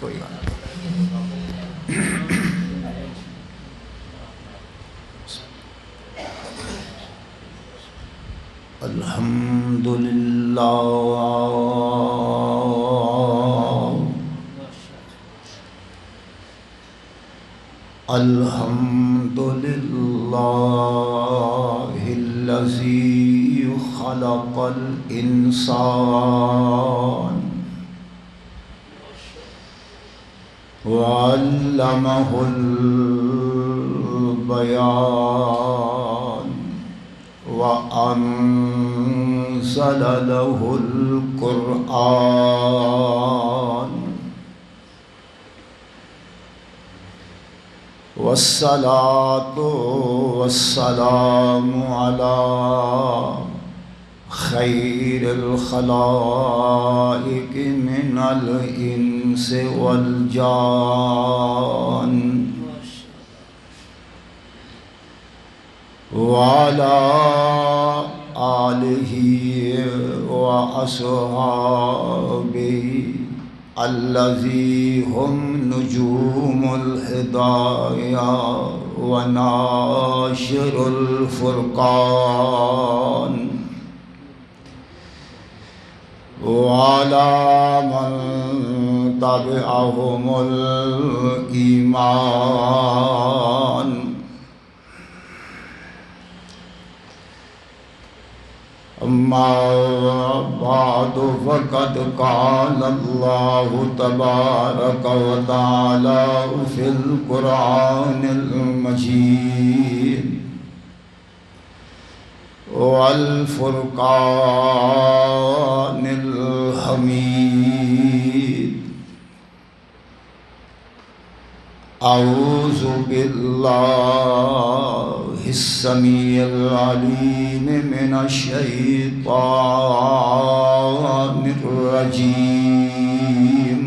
کوئی بات الحمد للہ الحمد للہ الذی خلق الانسان وعلمہ البیان وأنزل له القرآن والصلاة والسلام على خير الخلائق من الإنس والجان وعلى آلہ وأصحابہ الذی ہم نجوم الہدایہ وناشر الفرقان وعلى من تبعهم الإيمان اما بعد فقد قال اللہ تبارک وتعالی فی القرآن المجید والفرقان الحمید اعوذ باللہ السمیع العلیم من الشیطان الرجیم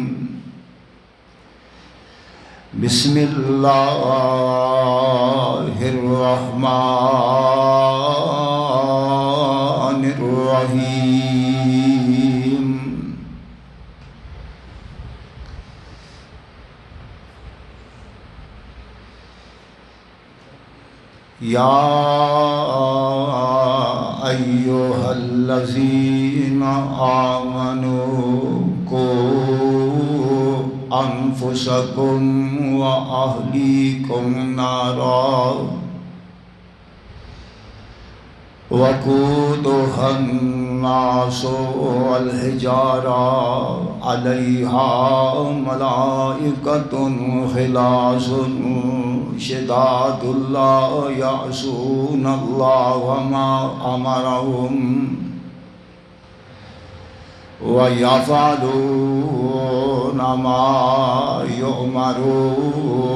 بسم اللہ الرحمن الرحیم یا ایھا الذین آمنوا قوا انفسکم واہلیکم نارا وقودها الناس والحجارہ علیہا ملائکۃ غلاظ شداد لا یعصون اللہ ما امرهم وَيَفْعَلُونَ مَا يُؤْمَرُونَ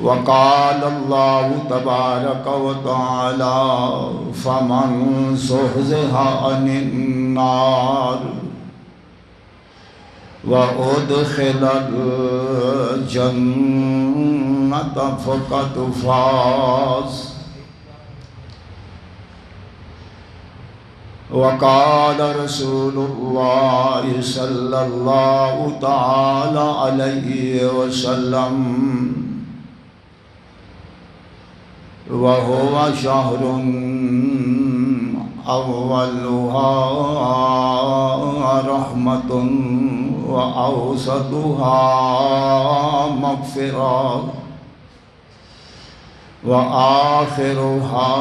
وقال اللہ تبارک وتعالی فمن زحزح عن النار وَأُدْخِلَ الْجَنَّةَ فَقَدْ فَازَ وقال رسول اللہ صلی اللہ تعالی علیہ وسلم وَهُوَ شَهْرٌ أَوَّلُهَا رَحْمَةٌ وَأَوْسَطُهَا مَغْفِرَةٌ وَآخِرُهَا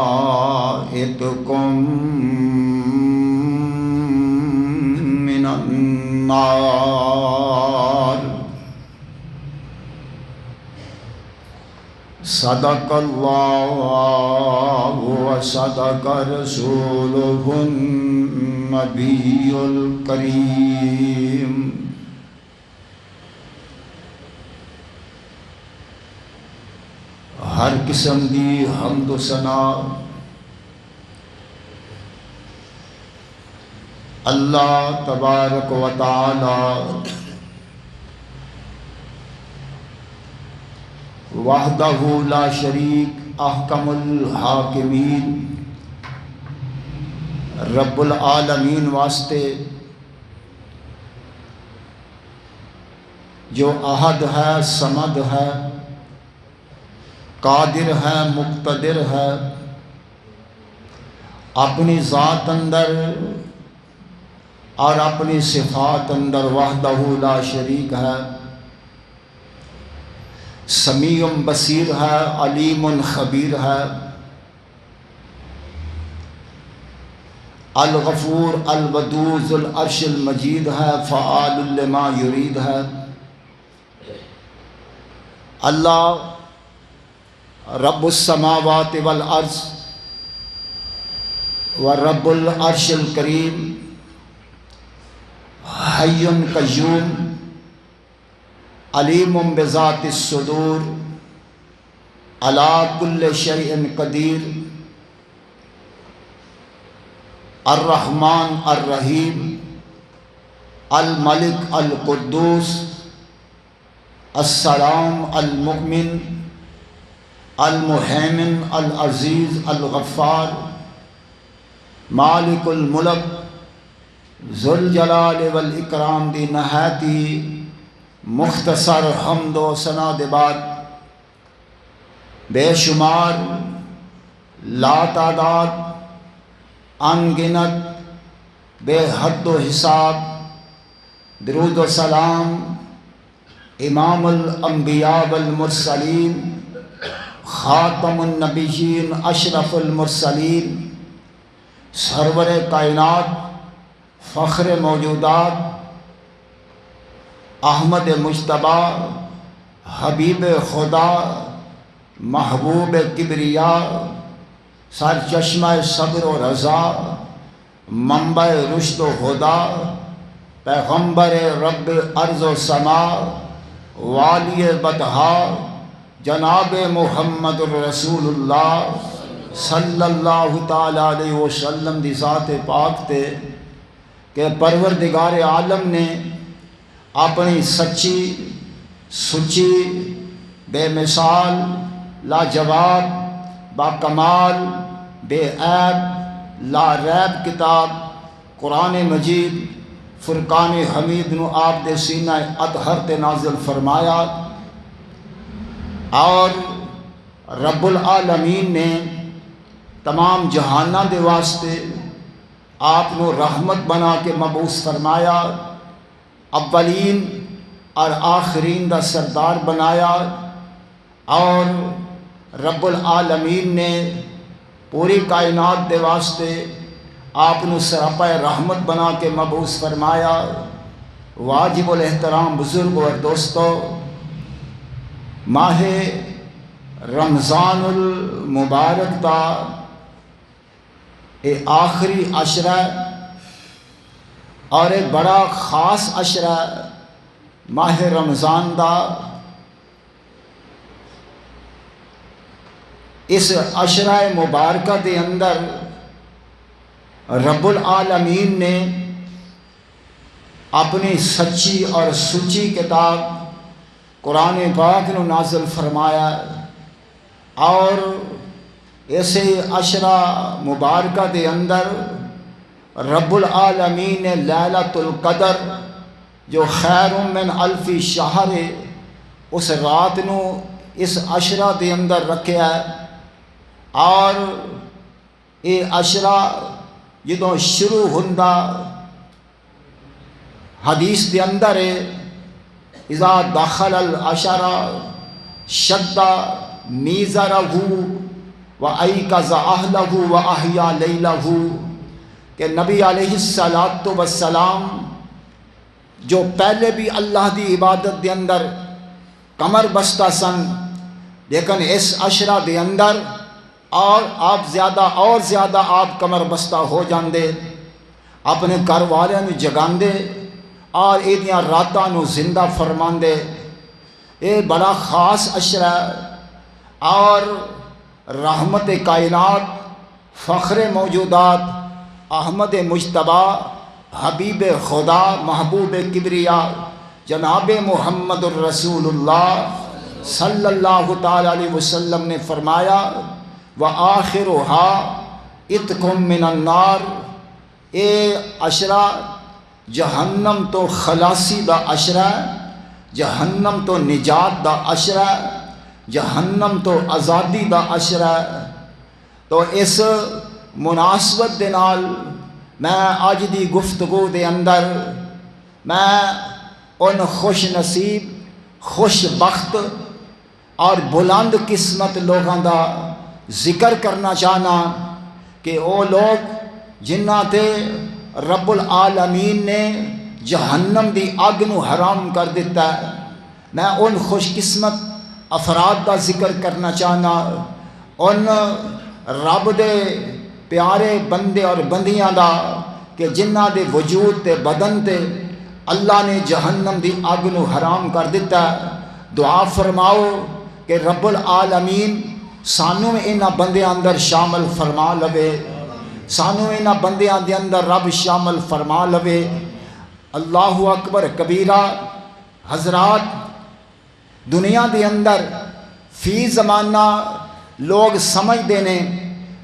عِتْقٌ مِّنَ النَّارِ صدق اللہ وصدق رسولہ النبی الکریم ہر قسم دی حمد و ثنا اللہ تبارک و تعالی وحدہ لا شریک احکم الحاکمین رب العالمین واسطے جو احد ہے، صمد ہے، قادر ہے، مقتدر ہے، اپنی ذات اندر اور اپنی صفات اندر وحدہ لا شریک ہے، سمیع بصیر ہے، علیم خبیر ہے، الغفور الودود ذو العرش المجید ہے، فعال لما یرید ہے۔ اللہ رب السماوات والارض ورب العرش الکریم، حی قیوم، علیم بذات الصدور، علی کل شیء قدیر، الرحمن الرحیم، الملک القدوس، السلام المؤمن، المہیمن العزیز الغفار، مالک الملک، ذو الجلال والاکرام دی نہایتی مختصر حمد و ثنا دے بعد بے شمار لا تعداد انگنت بے حد و حساب درود و سلام امام الانبیاء والمرسلین، خاتم النبیین، اشرف المرسلین، سرور کائنات، فخر موجودات، احمد مجتبی، حبیب خدا، محبوب کبریا، سر چشمہ صبر و رضا، منبع رشد و ہدا، پیغمبر رب ارض و سما، والی بطحا، جناب محمد الرسول اللہ صلی اللہ تعالی علیہ وسلم دی ذات پاک تے کہ پروردگار عالم نے اپنی سچی، سچی، بے مثال، لاجواب، باکمال، بے عیب، لا ریب کتاب قرآن مجید فرقان حمید نو آپ دے سینہ اطہر تے نازل فرمایا، اور رب العالمین نے تمام جہانہ دے واسطے آپ نو رحمت بنا کے مبعوث فرمایا، اولین اور آخرین دا سردار بنایا، اور رب العالمین نے پوری کائنات دے واسطے آپ نو سراپا رحمت بنا کے مبعوث فرمایا۔ واجب الاحترام بزرگ اور دوستو، ماہ رمضان المبارک دا اے آخری عشرہ اور ایک بڑا خاص عشرہ ماہ رمضان دا۔ اس عشرہ مبارکہ دے اندر رب العالمین نے اپنی سچی اور سچی کتاب قرآن پاک نو نازل فرمایا، اور ایسے عشرہ مبارکہ دے اندر رب العالمین نے لیلۃ القدر جو خیر من الف شہر، اس رات نو اس عشرہ دے اندر رکھیا ہے، اور یہ عشرہ جدوں شروع ہوندا حدیث دے اندر ہے، اذا دخل العشرہ شد میزرہ وایقظ اہلہ واحیا لیلہ، کہ نبی علیہ السلام جو پہلے بھی اللہ دی عبادت دے اندر کمر بستہ سن، لیکن اس عشرہ دے اندر اور آپ زیادہ آپ کمر بستہ ہو جاندے، اپنے گھر والے نو جگاندے اور ایدیاں راتاں نو زندہ فرماندے۔ یہ بڑا خاص عشرہ اور رحمت کائنات، فخر موجودات، احمد مجتبی، حبیب خدا، محبوب کبریا، جناب محمد الرسول اللہ صلی اللہ تعالی علیہ وسلم نے فرمایا، وآخرها اتقم من النار، یہ اشرا جہنم تو خلاصی دا اشرا ہے، جہنم تو نجات دا اشرا ہے، جہنم تو آزادی دا اشرا ہے۔ تو اس مناسبت دے نال میں اج دی گفتگو دے اندر میں ان خوش نصیب، خوش بخت اور بلند قسمت لوگاں دا ذکر کرنا چاہنا کہ وہ لوگ جنہاں تے رب العالمین نے جہنم دی اگ نو حرام کر دیتا ہے۔ میں ان خوش قسمت افراد دا ذکر کرنا چاہنا، ان رب دے پیارے بندے اور بندیاں دا کہ جنہاں دے وجود تے بدن تے اللہ نے جہنم دی اگ نو حرام کر دیتا ہے۔ دعا فرماؤ کہ رب العالمین سانو انہاں بندیاں اندر شامل فرما لوے، سانو انہاں بندیاں دے اندر رب شامل فرما لوے۔ اللہ اکبر کبیرہ۔ حضرات، دنیا دے اندر فی زمانہ لوگ سمجھتے ہیں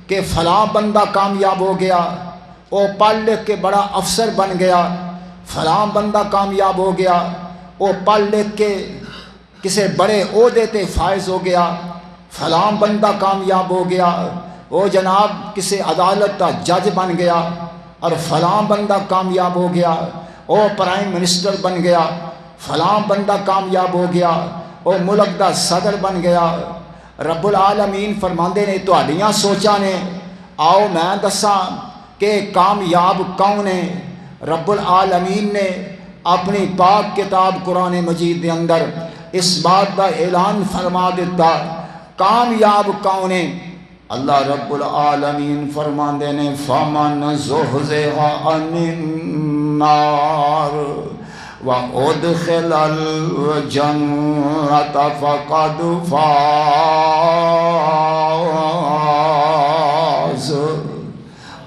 کہ فلاں بندہ کامیاب ہو گیا، وہ پڑھ لکھ کے بڑا افسر بن گیا، فلاں بندہ کامیاب ہو گیا، وہ پڑھ لکھ کے کسی بڑے عہدے تے فائز ہو گیا، فلاں بندہ کامیاب ہو گیا، وہ جناب کسی عدالت کا جج بن گیا، اور فلاں بندہ کامیاب ہو گیا، وہ پرائم منسٹر بن گیا، فلاں بندہ کامیاب ہو گیا، وہ ملک دا صدر بن گیا۔ رب العالمین فرماندے نے تہاڈیاں سوچاں نے، آؤ میں دساں کہ کامیاب کون ہے۔ رب العالمین نے اپنی پاک کتاب قرآن مجید دے اندر اس بات دا اعلان فرما دیتا کامیاب کون ہے۔ اللہ رب العالمین فرماندے نے فَمَنْ زُحْزِحَ عَنِ النَّارِ وَأُدْخِلَ الْجَنَّةَ فَقَدْ فَازَ۔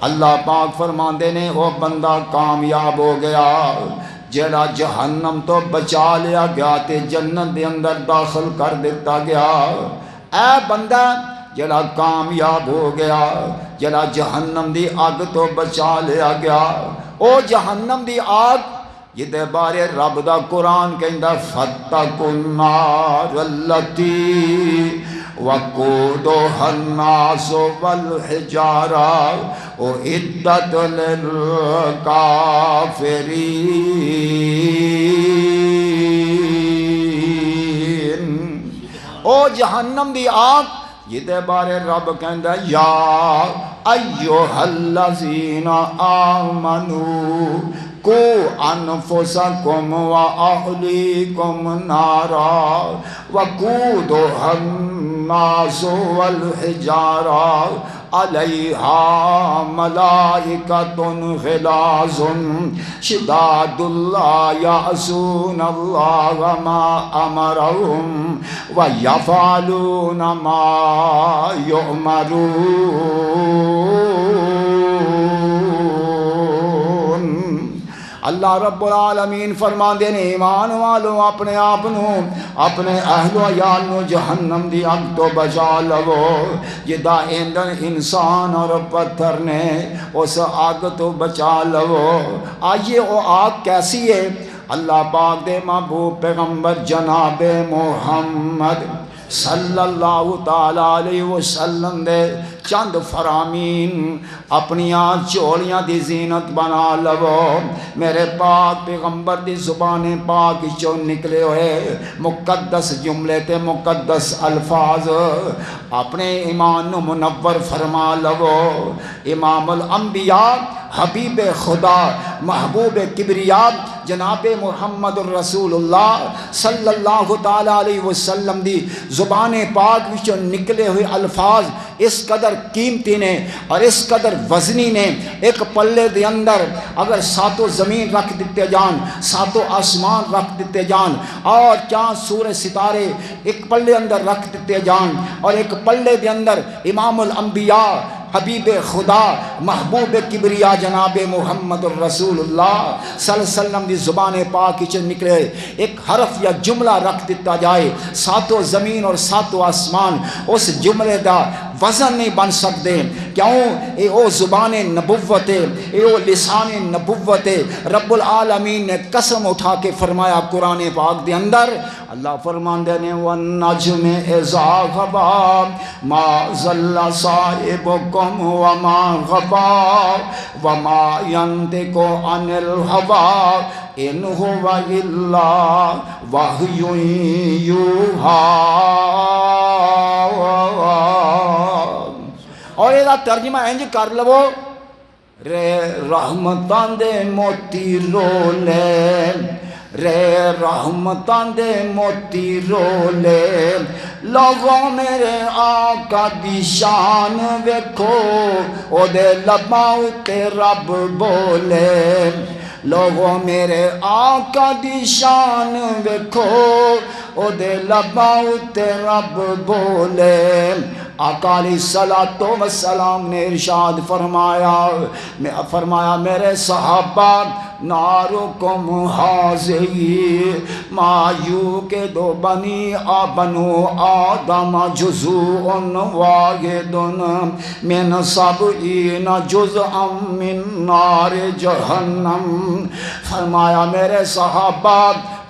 اللہ پاک فرماندے نے وہ بندہ کامیاب ہو گیا جڑا جہنم تو بچا لیا گیا تے جنت دے اندر داخل کر دیتا گیا۔ اے بندہ جڑا کامیاب ہو گیا، جڑا جہنم دی آگ تو بچا لیا گیا، او جہنم دی آگ جدے بارے رب دا قرآن کہندا فَاتَّقُوا النَّارَ الَّتِي وَقُودُهَا النَّاسُ وَالْحِجَارَةُ أُعِدَّتْ لِلْكَافِرِينَ۔ او جہنم دی آگ جدے بارے رب کہندا یا ایھا الذین آمنوا قوا انفسکم واہلیکم نارا وقودها الناس والحجارہ علیہا ملائکۃ غلاظ شداد لا یعصون اللہ ما امرہم ویفعلون ما یؤمرون۔ اللہ رب العالمین فرماندے نے ایمان والو اپنے آپ نو اپنے اہل و عیال نو جہنم دی اگ تو بچا لو جدا ایندھن انسان اور پتھر نے اس آگ تو بچا لو۔ آئیے وہ آگ کیسی ہے؟ اللہ پاک دے محبوب پیغمبر جناب محمد صلی اللہ تعالیٰ علیہ وسلم دے چند فرامین اپنیاں چولیاں دی زینت بنا لو۔ میرے پاک پیغمبر دی زبان پاک چوں نکلے ہوئے مقدس جملے تے مقدس الفاظ اپنے ایمان نو منور فرما لو۔ امام الانبیاء حبیب خدا محبوب کبریاء جناب محمد الرسول اللہ صلی اللہ تعالیٰ علیہ وسلم دی زبان پاک وچوں نکلے ہوئے الفاظ اس قدر قیمتی نے اور اس قدر وزنی نے، ایک پلے دے اندر اگر ساتوں زمین رکھ دیتے جان، ساتوں آسمان رکھ دیتے جان، اور چاند سورج ستارے ایک پلے اندر رکھ دیتے جان، اور ایک پلے دے اندر امام الانبیاء حبیب خدا محبوب کبریا جناب محمد الرسول اللہ صلی اللہ علیہ وسلم دی زبان پاک چ نکلے ایک حرف یا جملہ رکھ دیتا جائے، ساتوں زمین اور ساتوں آسمان اس جملے دا وزن نہیں بن سکتے. کیوں؟ اے او زبان نبوت ہے، اے او لسان نبوت ہے. رب العالمین نے قسم اٹھا کے فرمایا قرآن پاک دے اندر، اللہ فرماندے نے وَالنَّجْمِ إِذَا غَوَا مَا ضَلَّ صَاحِبُكُمْ وَمَا غَوَا وَمَا يَنطِقُ عَنِ الْهَوَا إِنْ هُوَ إِلَّا وَحْيٌ يُوحَىٰ. اور یہ ترجمہ انج کر لو، رے رحمتاں دے موتی رولے، رے رحمتاں دے موتی رولے، لوگوں میرے آقا دی شان ویکھو، او دے لباں تے رب بولے. لوگوں میرے آقا دی شان ویکھو، او دے لباں تے رب بولے. آقا علیہ السلام نے ارشاد فرمایا میرے صحابہ نارکم حاضی ما یوقد بنی بنو آدم جزء واحد من 70 جزءا من نار جہنم. فرمایا میرے صحابہ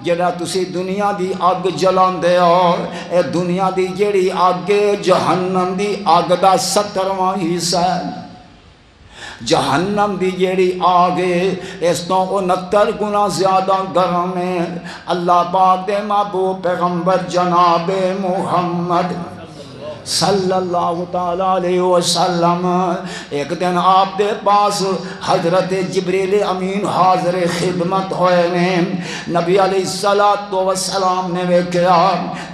جڑا تسی دنیا دی اگ جلاندے ہو، اے دنیا دی جیڑی اگ جہنم دی اگ دا 70واں حصہ ہے. جہنم دی جیڑی آگ اس تو 69 گنا زیادہ گرم ہے. اللہ پاک دے محبوب پیغمبر جناب محمد صلی اللہ تعالیٰ علیہ وسلم ایک دن آپ دے پاس حضرت جبریل امین حاضر خدمت ہوئے نے. نبی علیہ السلام نے ویکھیا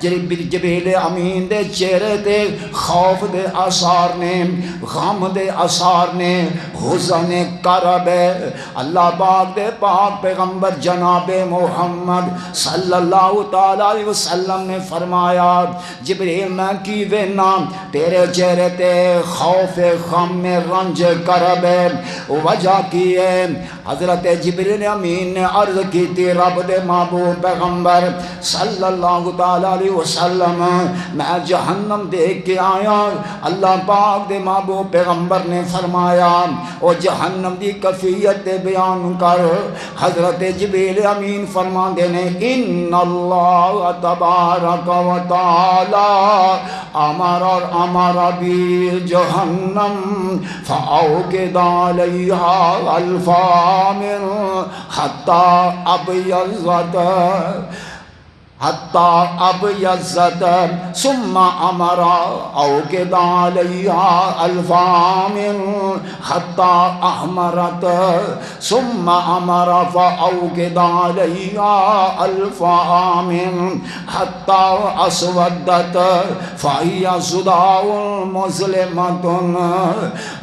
جبریل امین دے چہرے تے خوف دے آثار نے، غم دے آثار نے، حزن کرب ہے. اللہ پاک دے پاک پیغمبر جناب محمد صلی اللہ تعالیٰ علیہ وسلم نے فرمایا جبریل میں کی وینا تیرے چہرے تے خوف غم میں رنج کرب ہے، وجہ کی ہے؟ حضرت جبریل امین نے عرض کی تھی رب دے محبوب پیغمبر صلی اللہ تعالیٰ علیہ وسلم میں جہنم دیکھ کے آیا. اللہ پاک دے محبوب پیغمبر نے فرمایا او جہنم دی کیفیت بیان کر. حضرت جبریل امین فرماندے نے ان اللہ تبارک و تعالی امر بی جہنم فاوقد علیہا الفامر حتی ابیضت ثم امر اوقد علیہا الفامر حتی احمرت ثم امر فاوقد علیہا الفامر حتی اسودت فہی صداع مسلمت.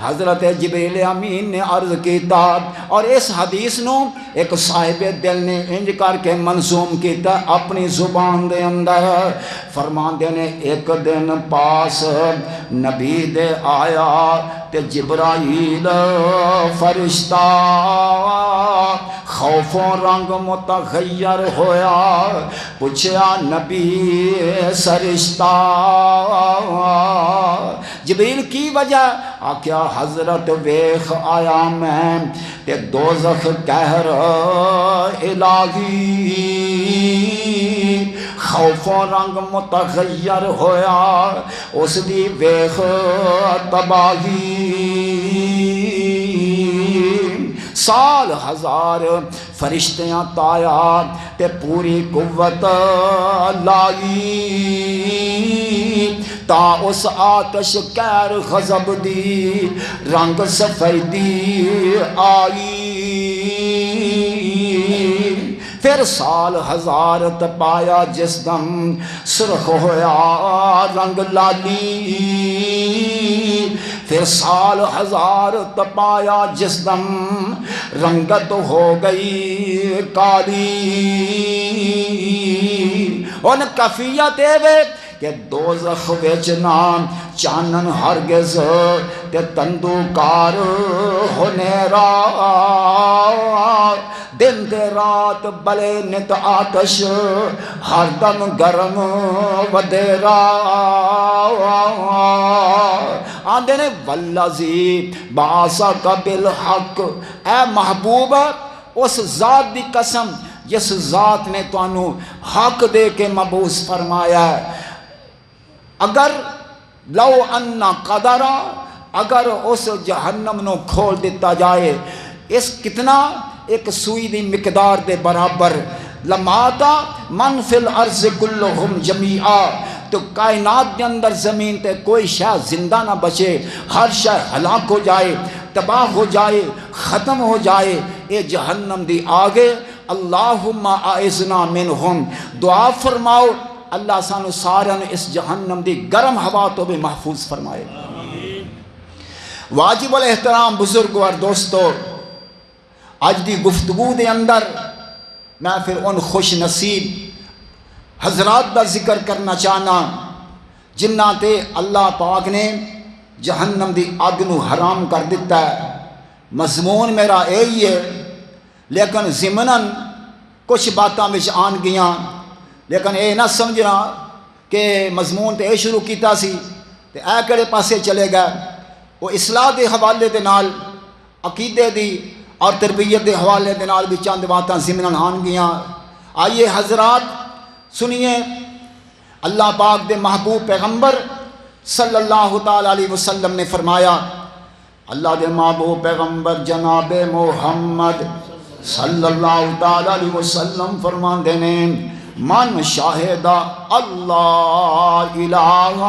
حضرت جبریل امین نے عرض کیتا اور اس حدیث نو ایک صاحب دل نے انج کر کے منظوم کیتا اپنی زبان دے اندر. فرماندے نے ایک دن پاس نبی دے آیا تے جبرائیل فرشتہ خوف و رنگ متغیر ہویا. پوچھیا نبی سرشتہ جبریل کی وجہ؟ آکیا حضرت ویخ آیا میں تے دوزخ قہر الہی خوف و رنگ متغیر ہویا اس دی ویخ تباہی. سال ہزار فرشتیاں تایا تے پوری قوت لائی تا اس آتش کیر غضب دی رنگ سفیدی آئی. پھر سال ہزار تپایا جس دم سرخ ہویا رنگ لالی. پھر سال ہزار تپایا جس دم رنگت ہو گئی کالی. ان کفیت اے کہ دوزخ وچ نام چانن ہرگز تے تندوکار ہنیرا دن دے رات بلے نت آتش ہر دم گرم ودیرا آندے نے والذی بعثک بالحق، اے محبوب اس ذات دی قسم جس ذات نے تانوں حق دے کے مبعوث فرمایا ہے۔ اگر لو ان قدرا، اگر اس جہنم نو کھول دیتا جائے اس کتنا ایک سوئی دی مقدار دے برابر، لماتا من فی الارض کلہم جمیعا، تو کائنات کے اندر زمین تے کوئی شے زندہ نہ بچے، ہر شے ہلاک ہو جائے، تباہ ہو جائے، ختم ہو جائے۔ اے جہنم دی آگے اللہم اعذنا منہم، دعا فرماؤ اللہ سانو سارے اس جہنم دی گرم ہوا تو بھی محفوظ فرمائے۔ واجب الاحترام بزرگ اور دوستو، آج دی گفتگو دے اندر میں پھر ان خوش نصیب حضرات دا ذکر کرنا چاہنا جنہاں تے اللہ پاک نے جہنم دی اگ نو حرام کر دیتا ہے۔ مضمون میرا یہی ہے، لیکن ضمناً کچھ باتاں وچ آن گیاں، لیکن اے نہ سمجھنا کہ مضمون تے اے شروع کیتا سی تے اے کڑے پاسے چلے گئے۔ وہ اصلاح دے حوالے دے نال، عقیدے دی اور تربیت دے حوالے دے نال بھی چند باتاں ضمناً آن گیاں۔ آئیے حضرات سنیے، اللہ پاک دے محبوب پیغمبر صلی اللہ تعالی علیہ وسلم نے فرمایا، اللہ دے محبوب پیغمبر جناب محمد صلی اللہ تعالی علیہ وسلم فرماندے نے، من شاہد اللہ الہ،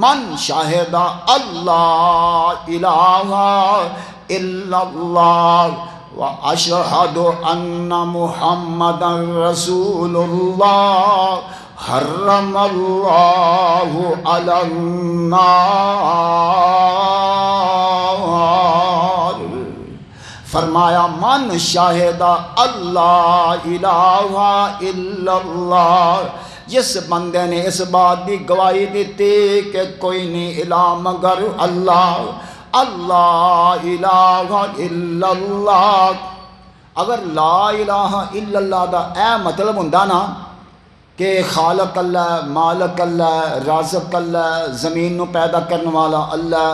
من شاہد اللہ الہ الا اللہ واشہد ان محمد رسول اللہ، حرم اللہ علی النار۔ فرمایا من شاہد اللہ الہ الا اللہ، جس بندے نے اس بات دی گواہی دیتی کہ کوئی نہیں الہ مگر اللہ، اللہ الہ الا اللہ۔ اگر لا الہ الا اللہ دا اے مطلب ہوندا نا کہ خالق اللہ، مالک اللہ، رازق اللہ، زمین نو پیدا کرنے والا اللہ،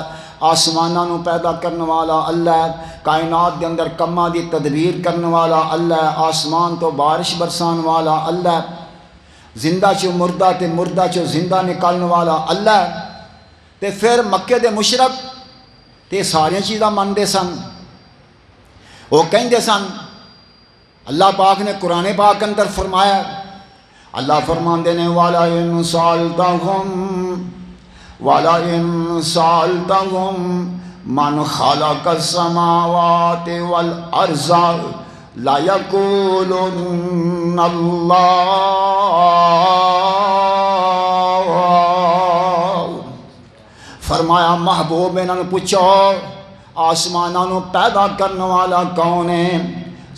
آسماناں نو پیدا کرنے والا اللہ، کائنات دے اندر کماں دی تدبیر کرنے والا اللہ، آسمان تو بارش برسان والا اللہ، زندہ چو مردہ تے مردہ چو زندہ نکالنے والا اللہ، تے پھر مکے دے مشرک تے ساری چیزاں مندے سن۔ وہ کہندے سن، اللہ پاک نے قرآن پاک اندر فرمایا، اللہ فرماندے نے وَلَئِن سَأَلْتَهُمْ مَنْ خَلَقَ السَّمَاوَاتِ وَالْأَرْضَ لَيَقُولُنَّ اللَّهُ۔ فرمایا محبوب انہوں نے پوچھو آسمانوں نو پیدا کرنے والا کون ہے،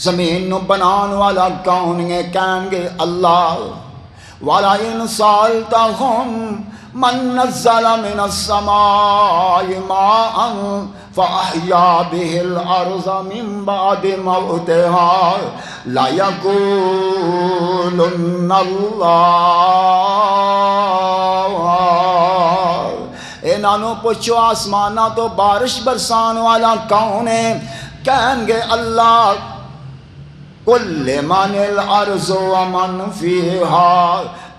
زمین نو بنان والا کون ہے، کہیں گے اللہ۔ وَلَئِن سَأَلْتَهُمْ مَن نَزَّلَ مِنَ السَّمَاءِ مَاءً فَأَحْيَا بِهِ الْأَرْضَ مِن بَعْدِ مَوْتِهَا لَيَقُولُنَّ اللَّهُ۔ انہوں پوچھو آسمانہ تو بارش برسان والا کون ہے، کہیں گے اللہ۔ قُلْ لِمَنِ الْأَرْضُ وَمَنْ فِيهَا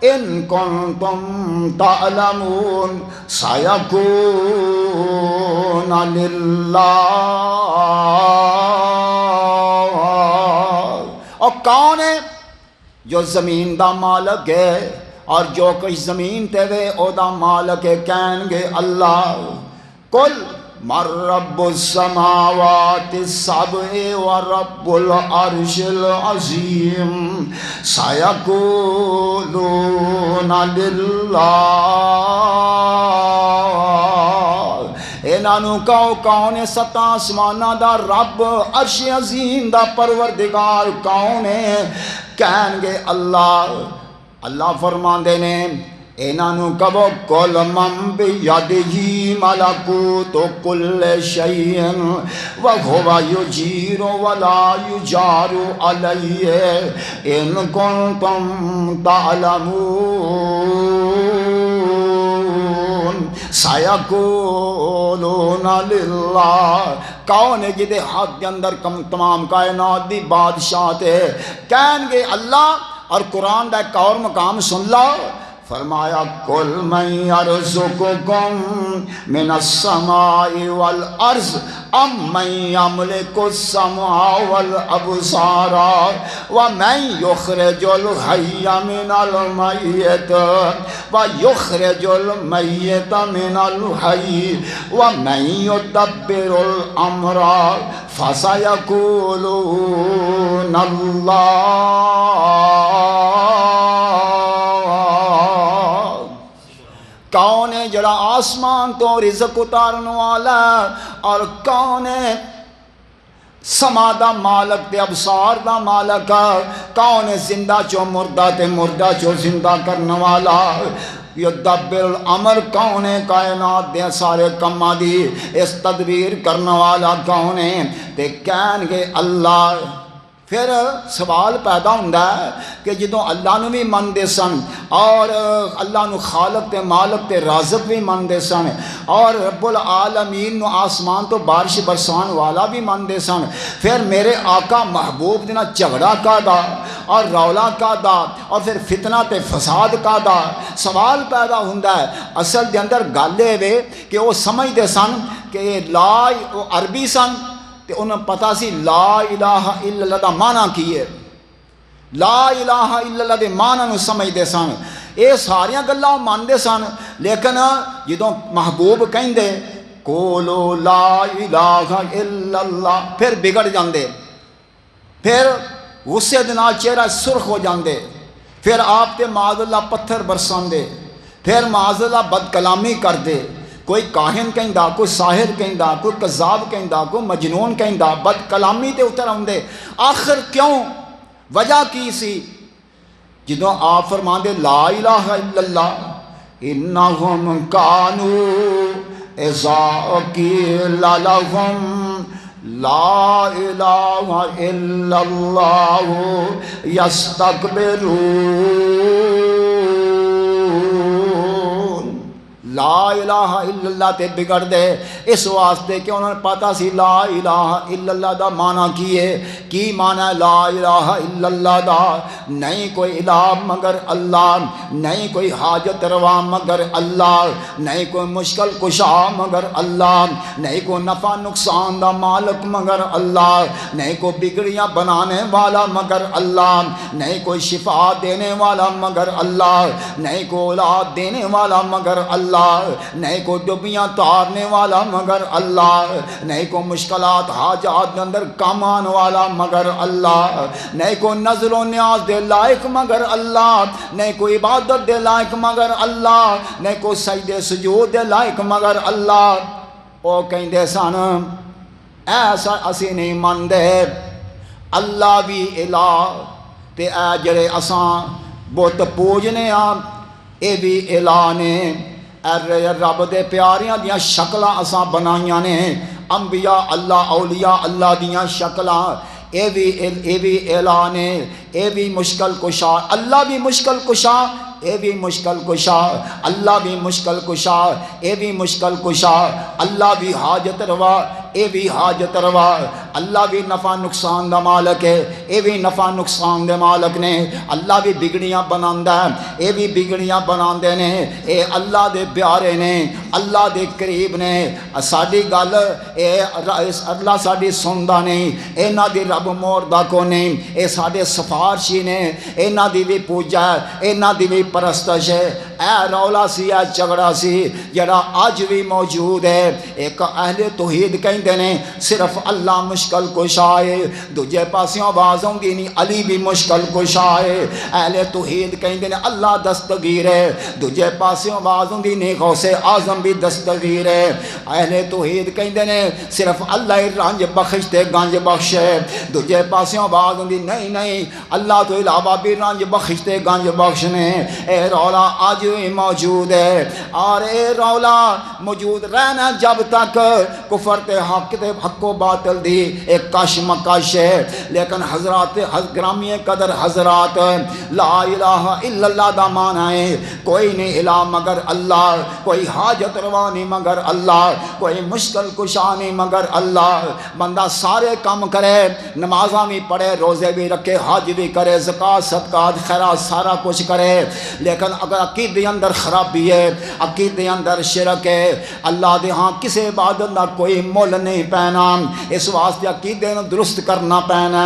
إِن كُنتُمْ تَعْلَمُونَ سَيَقُولُونَ لِلَّهِ۔ اور کون ہے جو زمین دا مالک ہے اور جو کچھ زمین تے وے او دا مالک ہے، کہیں گے اللہ۔ قُلْ مَن رَّبُّ السَّمَاوَاتِ السَّبْعِ وَرَبُّ الْعَرْشِ الْعَظِيمِ سَيَقُولُونَ لِلَّهِ۔ انہوں کہو کون ہے ستا آسمانہ دا رب، عرش عظیم دا پروردگار کون ہے، کہیں گے اللہ۔ اللہ فرماندے نے انہوں کبو کل من بیدہی ملکوت کل شیء وہو یجیر ولا یجار علیہ ان کنتم تعلمون سیقولون للہ کون ہے جدے ہاتھ کے اندر تمام کائنات دی بادشاہ تے کہن گے اللہ اور قرآن دا ایک اور مقام سن لا فرمایا کل من یرزقکم من السماء والارض ام من یملک السمع والابصار ومن یخرج الحی من المیت ویخرج المیت من الحی ومن یدبر الامر فسیقولون اللہ کون ہے جڑا آسمان تو رزق اتارن والا اور کون ہے سما دا مالک تے ابصار دا مالک کون ہے زندہ چو مردہ تے مردہ چو زندہ کرن والا یدبر الامر کون ہے کائنات دے سارے کماں دی اس تدبیر کرن والا کون ہے تے کہن گے اللہ پھر سوال پیدا ہوتا ہے کہ جدوں اللہ نو بھی مندے سن اور اللہ نو خالق تے مالک تے رازق بھی مندے سن اور رب العالمین نو آسمان تو بارش برسان والا بھی مندے سن پھر میرے آقا محبوب دینا جھگڑا کا دا اور رولا کا دا اور پھر فتنہ تے فساد کا دا سوال پیدا ہوتا ہے اصل دے اندر گالے وے کہ وہ سمجھتے سن کہ لا عربی سن تے انہیں پتا سی لا الہ الا اللہ دا معنی کی ہے لا الہ الا اللہ دے معنی نو سمجھ دے سن اے ساریاں گلاں ماندے سن لیکن جدوں محبوب کہندے قولوا لا الہ الا اللہ پھر بگڑ جاندے پھر غصے دے نال چہرہ سرخ ہو جاندے پھر آپ تے معاذ اللہ پتھر برساندے پھر معاذ اللہ بد کلامی کر دے کوئی کاہن کہندا کوئی ساحر کہندا کوئی کذاب کہندا کوئی مجنون کہندا بد کلامی تے اتر آندے آخر کیوں وجہ کی سی جدوں آپ فرماندے لا الہ الا اللہ انہم کانوا اذا قیل لہم لا الہ الا اللہ یستکبرون لا الہ الا اللہ تے بگڑ دے اس واسطے کہ انہوں نے پتا سی لا الہ الا اللہ دا معنی کی ہے کی معنی لا الہ الا اللہ دا نہیں کوئی الہ مگر اللہ نہیں کوئی حاجت روا مگر اللہ نہیں کوئی مشکل کشا مگر اللہ نہیں کوئی نفع نقصان دا مالک مگر اللہ نہیں کوئی بگڑیاں بنانے والا مگر اللہ نہیں کوئی شفا دینے والا مگر اللہ نہیں کوئی اولاد دینے والا مگر اللہ نہیں کوئی ڈبیاں تارنے والا مگر اللہ نہیں کوئی مشکلات حاجات کے اندر کام آنے والا مگر اللہ نہیں کوئی نظر و نیاز دے لائق مگر اللہ نہیں کوئی عبادت دے لائق مگر اللہ نہیں کوئی سجدے سجود دے لائق مگر اللہ او کہندے سن ایسا اسی نہیں مندے اللہ بھی الہ تے اے جڑے اساں بت پوجنے آں اے بھی الہ نے رب دے پیاریاں دیاں شکلاں اساں بنائیاں نے انبیاء اللہ اولیاء اللہ دیاں شکلاں اے بھی الہ نے اے بھی مشکل کشا اللہ بھی مشکل کشا اے بھی مشکل کشا اللہ بھی مشکل کشا اے بھی مشکل کشا اللہ بھی حاجت روا اے بھی حاجت روا اللہ بھی نفع نقصان دا مالک ہے اے بھی نفع نقصان دے مالک نے اللہ بھی بگڑیاں بناندا ہے اے بھی بگڑیاں بناندے نے اے اللہ دے پیارے نے اللہ دے قریب نے ساڈی گل اے اللہ ساڈی سندا نہیں انہاں دی رب موڑدا کو نہیں اے ساڈے سفارشی نے انہاں دی بھی پوجا ہے انہاں دی بھی پرستش ہے اے رولا سی اے جھگڑا سی جڑا اج بھی موجود ہے ایک اہل توحید کہندے نے صرف اللہ مشکل کشا ہے دوجے پاسوں آواز آؤندی نہیں علی بھی مشکل کشا ہے اہل توحید کہندے نے اللہ دستگیر ہے دوجے پاسوں آواز آؤندی نہیں غوث اعظم بھی دستگیر ہے اہل توحید کہندے نے صرف اللہ رنج بخش تے گنج بخش ہے دوجے پاسوں آواز آؤندی نہیں نہیں اللہ تو علاوہ بھی رنج بخش تے گنج بخش نے اے رولا اج بھی موجود ہے، اور اے رولا موجود رہنا جب تک کفر تے حق و باطل دی ایک کش مکش ہے۔ لیکن حضرات گرامی قدر حضرات، لا الہ الا اللہ دا معنی ہے کوئی نہیں الہ مگر اللہ، کوئی حاجت روا نہیں مگر اللہ، کوئی مشکل کشا نہیں مگر اللہ۔ بندہ سارے کام کرے، نمازاں بھی پڑھے، روزے بھی رکھے، حج بھی کرے، زکوٰۃ صدقات خیرات سارا کچھ کرے، لیکن اگر عقیدے اندر خرابی ہے، عقیدے اندر شرک ہے، اللہ دے ہاں کسی عبادت دا کوئی مول نہیں پینا، اس واسطے عقیدے نو درست کرنا پینا۔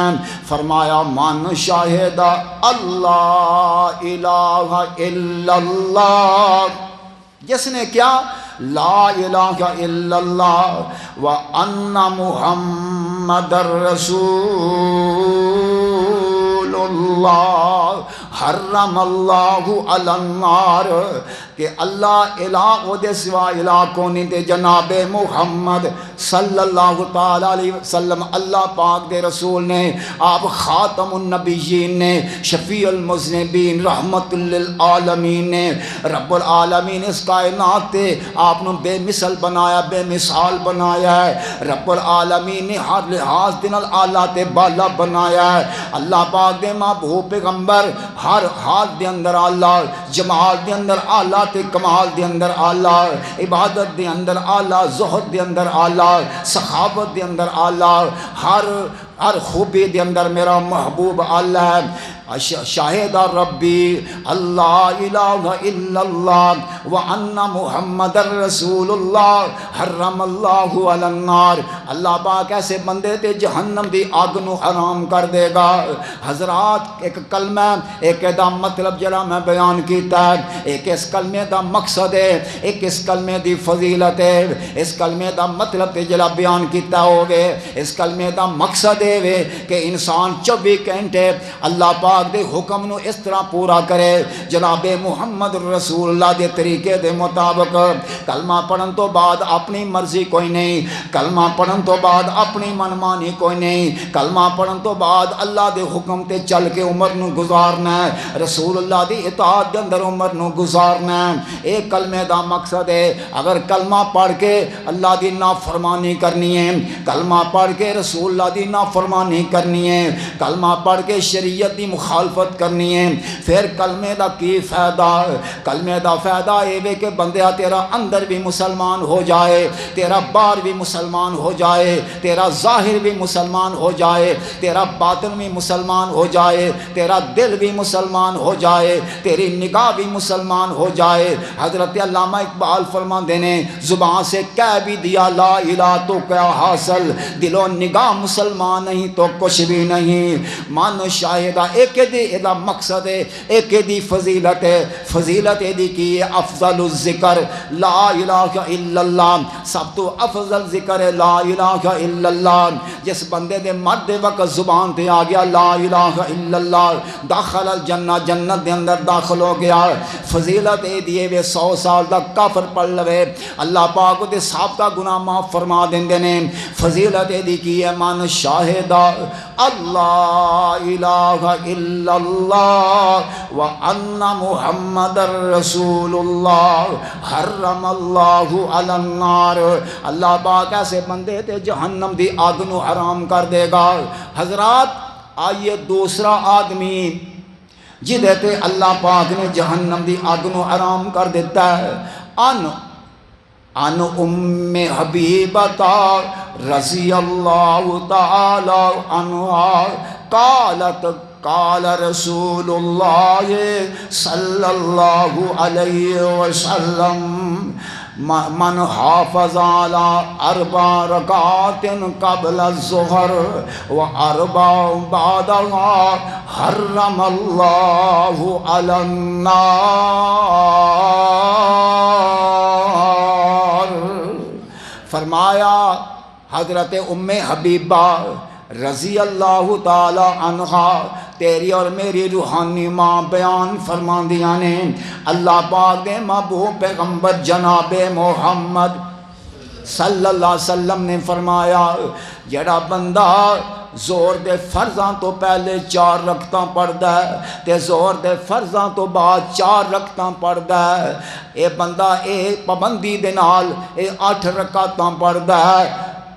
فرمایا من شاہد اللہ الہ الا اللہ، جس نے کیا لا الہ الا اللہ وان محمد رسول اللہ حرم اللہ علی النار، کہ اللہ الہ او دے سوا الہ کو نہیں تے جناب محمد صلی اللہ تعالی علیہ وسلم اللہ پاک دے رسول نے، آپ خاتم النبیین نے، شفیع المذنبین، رحمت للعالمین نے، رب العالمین اس کائنات تے آپ نے بے مثل بنایا، بے مثال بنایا ہے، رب العالمین نے ہر لحاظ دن اعلیٰ تے بالا بنایا ہے۔ اللہ پاک دے محبوب پیغمبر ہر حال دے اندر اعلیٰ، جمال دے اندر اعلیٰ تے کمال دے اندر اعلیٰ، عبادت دے اندر اعلیٰ، زہد دے اندر اعلیٰ، سخاوت دے اندر اعلیٰ، ہر خوبی دے اندر میرا محبوب اعلیٰ ہے۔ شاہد ربی اللہ الہ الا اللہ وان محمد رسول اللہ حرم اللہ علی النار، اللہ پاک ایسے بندے تے جہنم دی آگ نو حرام کر دے گا۔ حضرات ایک کلمہ، ایک دا مطلب جڑا میں بیان کیتا ہے، ایک اس کلمے دا مقصد ہے، ایک اس کلمے دی فضیلت ہے، اس کلمے دا مطلب تے جڑا بیان کیتا ہوگے، اس کلمے دا مقصد ہے کہ انسان 24 گھنٹے اللہ پاک دے حکم نو اس طرح پورا کرے، جناب محمد رسول اللہ دے طریقے دے مطابق۔ کلمہ پڑھن تو بعد اپنی مرضی کوئی نہیں، کلمہ پڑھن تو بعد اپنی منمانی کوئی نہیں، کلمہ پڑھن تو بعد اللہ دے حکم تے چل کے عمر نو گزارنا ہے، رسول اللہ دی اطاعت دے اندر عمر نو گزارنا ہے۔ ایک کلمے دا مقصد ہے اگر کلمہ پڑھ کے اللہ دی نافرمانی کرنی ہے، کلمہ پڑھ کے رسول اللہ دی نافرمانی کرنی ہے، کلمہ پڑھ کے شریعت دی مخالفت کرنی ہے، پھر کلمے دا کی فائدہ؟ کلمے دا فائدہ یہ کہ بندیا تیرا اندر بھی مسلمان ہو جائے، تیرا باہر بھی مسلمان ہو جائے، تیرا ظاہر بھی مسلمان ہو جائے، تیرا باطن بھی مسلمان ہو جائے، تیرا دل بھی مسلمان ہو جائے، تیری نگاہ بھی مسلمان ہو جائے۔ حضرت علامہ اقبال فرماندے نے زبان سے کہہ بھی دیا لا الہ تو کیا حاصل، دل و نگاہ مسلمان نہیں تو کچھ بھی نہیں۔ من شاہدہ ایک دی دا مقصد ہے، ایک دی فضیلت ہے، فضیلت دی کی ہے افضل الذکر لا الہ الا اللہ، سب تو افضل ذکر ہے لا الہ الا اللہ۔ جس بندے دے مرد وقت زبان تے آ گیا لا الہ الا اللہ، داخل الجنہ، جنت دے اندر داخل ہو گیا۔ فضیلت دیے وے 100 سال دا کافر پڑھ لوے اللہ پاک دے سابقہ گناہ معاف فرما دیندے نے۔ فضیلت دی کی ہے من شاہدہ اللہ الہ الا اللہ وان محمد رسول اللہ حرم اللہ علی النار، اللہ پاک ایسے بندے تے جہنم دی آگ نو حرام کر دے گا۔ حضرات آئیے دوسرا آدمی جدے تے اللہ پاک نے جہنم دی آگ نو حرام کر دیتا ہے، ان ام حبیبتا رضی اللہ تعالی عنہا قالت قال رسول اللہ صلی اللہ علیہ وسلم من حافظ على 4 رکعات قبل الظہر و4 بعدها حرم اللہ علی النار۔ فرمایا حضرت ام حبیبہ رضی اللہ تعالی عنہا تیری اور میری روحانی ماں بیان فرماندیاں نے اللہ پاک دے محبوب پیغمبر جناب محمد صلی اللہ علیہ وسلم نے فرمایا جڑا بندہ زور دے فرضاں تو پہلے 4 رکعتاں پڑھدا ہے تے زور دے فرضاں تو بعد 4 رکعتاں پڑھدا ہے، اے بندہ اے پابندی دے نال اے 8 رکعتاں پڑھدا ہے،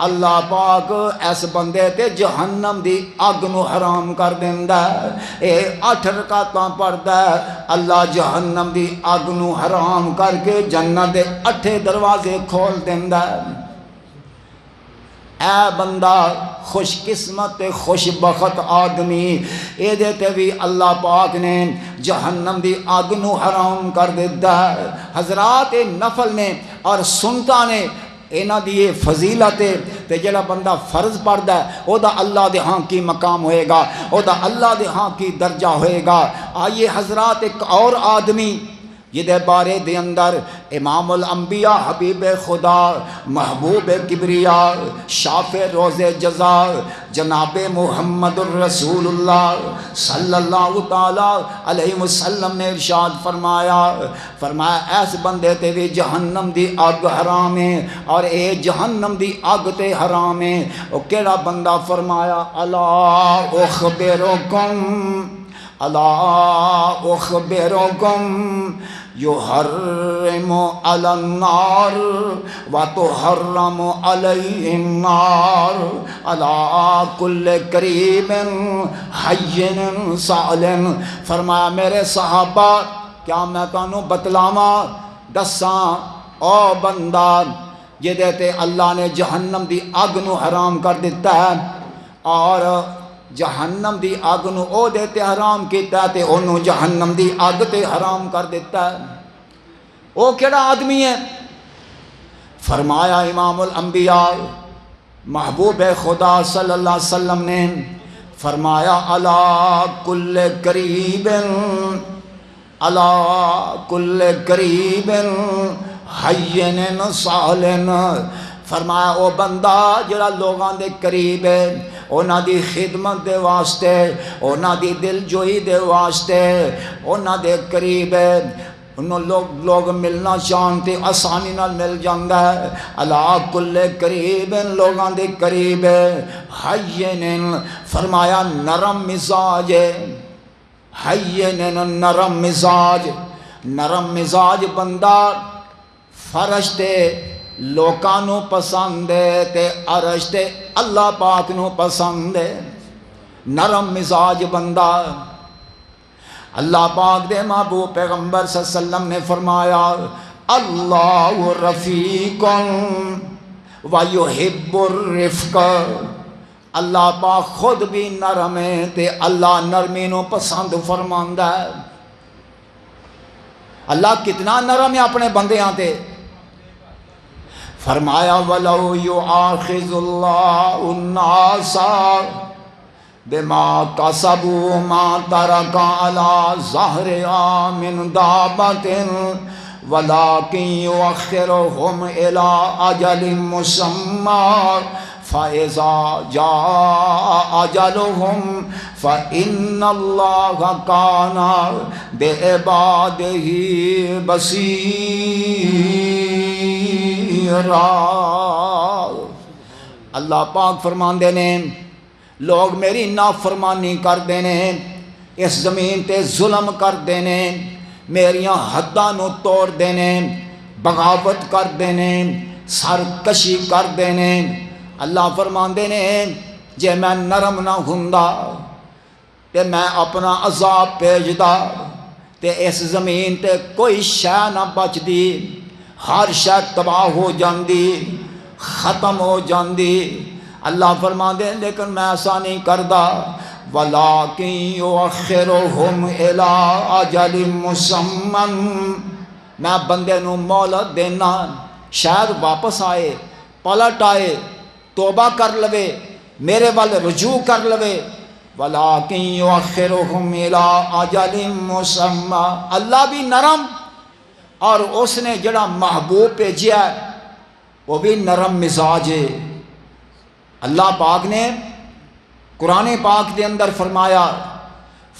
اللہ پاک اس بندے تے جہنم دی اگ نو حرام کر دیندا ہے۔ اے 8 رکعتاں پڑھدا ہے، اللہ جہنم دی اگ نو حرام کر کے جنت دے 8 دروازے کھول دیندا ہے۔ اے بندہ خوش قسمت خوش بخت آدمی، اے دے تے بھی اللہ پاک نے جہنم دی اگ نو حرام کر دیتا ہے۔ حضرات نفل نے اور سنتا نے اینا دی یہ فضیلت ہے تے جڑا بندہ فرض پڑھدا ہے او دا اللہ دے ہاں کی مقام ہوئے گا، او دا اللہ دے ہاں کی درجہ ہوئے گا۔ آئیے حضرات ایک اور آدمی جدے بارے دے اندر امام الانبیاء حبیب خدا محبوب کبریاء شافع روز جزا جناب محمد الرسول اللہ صلی اللہ تعالی علیہ وسلم نے ارشاد فرمایا ایس بندے تے بھی جہنم دی اگ حرام ہے اور اے جہنم دی اگ تے حرام ہے۔ او کیڑا بندہ فرمایا الا اخبرکم یحرم علی النار وتحرم علیہ النار علی کل قریب حین سال۔ فرمایا میرے صحابہ کیا میں تانوں بتلاواں دساں او بندہ جدے تے اللہ نے جہنم دی اگ نو حرام کر دیتا ہے اور جہنم دی اگ نو او دے تے حرام کیتا تے انہوں جہنم دی اگ تے حرام کر دیتا ہے۔ او کیڑا آدمی ہے؟ فرمایا امام الانبیاء محبوب خدا صلی اللہ علیہ وسلم نے فرمایا علی کل قریب حین سال۔ فرمایا او بندہ جڑا لوگاں دے قریب ہے اونا دی خدمت دے واسطے اونا دی دل جوئی دے واسطے اونا دے قریب ہے انہوں لوگ ملنا چاہتے آسانی نال مل جاندہ ہے۔ اللہ کل قریب لوگاں دے قریب ہے حین فرمایا نرم مزاج حین نرم مزاج بندہ فرشتے لوکاں نو پسند ہے تے عرش تے اللہ پاک نو پسند ہے۔ نرم مزاج بندہ اللہ پاک دے محبوب پیغمبر صلی اللہ علیہ وسلم نے فرمایا اللہ رفیق ویحب الرفق۔ اللہ پاک خود بھی نرم ہے تے اللہ نرمی نو پسند فرماندا ہے۔ اللہ کتنا نرم ہے اپنے بندیاں تے۔ فرمایا وَلَوْ يُعَاخِذُ اللَّهُ النَّاسَ بِمَا كَسَبُوا مَا تَرَكَ عَلَى ظَهْرِهَا مِنْ دَابَّةٍ وَلَكِنْ يُؤَخِّرُهُمْ إِلَىٰ أَجَلٍ مُّسَمًّى فَإِذَا جَاءَ أَجَلُهُمْ فَإِنَّ اللَّهَ كَانَ بِعِبَادِهِ بَصِيرًا۔ اللہ پاک فرماندے نے لوگ میری نافرمانی کر دینے اس زمین تے ظلم کر دینے میریاں حداں نو توڑ دینے بغاوت کر دینے سرکشی کر دینے۔ اللہ فرماندے نے جے میں نرم نہ ہوندا تے میں اپنا عذاب بھیجدا تے اس زمین تے کوئی شے نہ بچدی، ہر شے تباہ ہو جاندی ختم ہو جاندی۔ اللہ فرماندے لیکن میں ایسا نہیں کردا وَلَكِنْ يُؤَخِّرُهُمْ إِلَىٰ أَجَلٍ مُّسَمًّى۔ میں بندے نو مہلت دینا شاید واپس آئے پلٹ آئے توبہ کر لوے میرے وال رجوع کر لوے۔ وَلَكِنْ يُؤَخِّرُهُمْ إِلَىٰ أَجَلٍ مُّسَمًّى۔ اللہ بھی نرم اور اس نے جڑا محبوب بھیجیا ہے وہ بھی نرم مزاج ہے۔ اللہ پاک نے قرآن پاک دے اندر فرمایا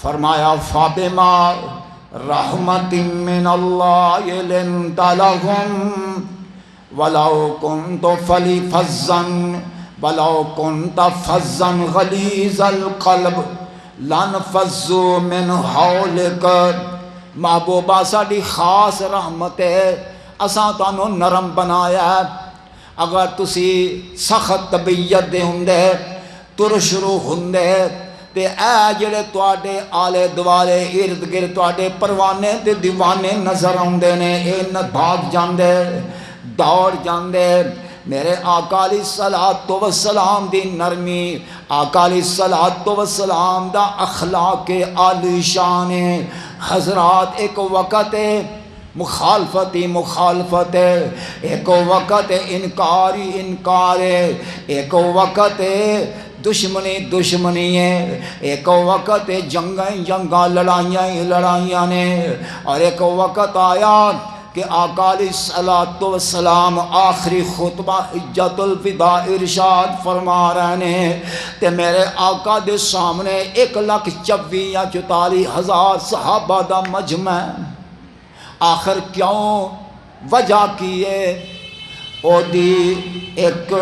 فَبِمَا رَحْمَةٍ مِّنَ اللَّهِ لِنْتَ لَهُمْ ولو كنت فظا غلیظ القلب لانفضوا من حولک. محبوبہ ساڈی خاص رحمت ہے، اساں تانوں نرم بنایا ہے. اگر تسی سخت طبیعت دے ہوندے ترش روح ہوندے تے اے جڑے تواڈے آلے دوالے ارد گرد تواڈے پروانے تے دیوانے نظر آندے نے، اے نہ بھاگ جاندے دوڑ جاندے. میرے آقا علیہ الصلوۃ والسلام دی نرمی، آقا علیہ الصلوۃ والسلام دا اخلاق عالی شان ہے. حضرات ایک وقت ہے مخالفتی مخالفت ہے، ایک وقت ہے انکاری انکار ہے، ایک وقت ہے دشمنی دشمنی ہے، ایک وقت ہے جنگیں جنگاں لڑائیاں لڑائیاں نے، اور ایک وقت آیا کہ آقا علیہ الصلوۃ والسلام آخری خطبہ حجۃ الوداع ارشاد فرما رہے ہیں تے میرے آقا دے سامنے 1,24,000 یا 44,000 صحابہ دا مجمع. آخر کیوں؟ وجہ کی ہے او دی ایک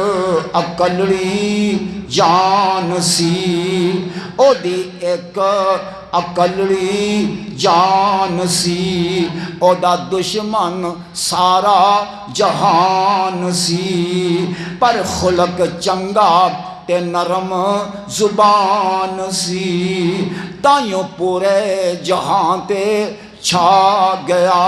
اکلڑی جان سی، او دی ایک اکلڑی جان سی، او دا دشمن سارا جہان سی، پر خلق چنگا تے نرم زبان سی، تائیوں پورے جہان تے چھا گیا.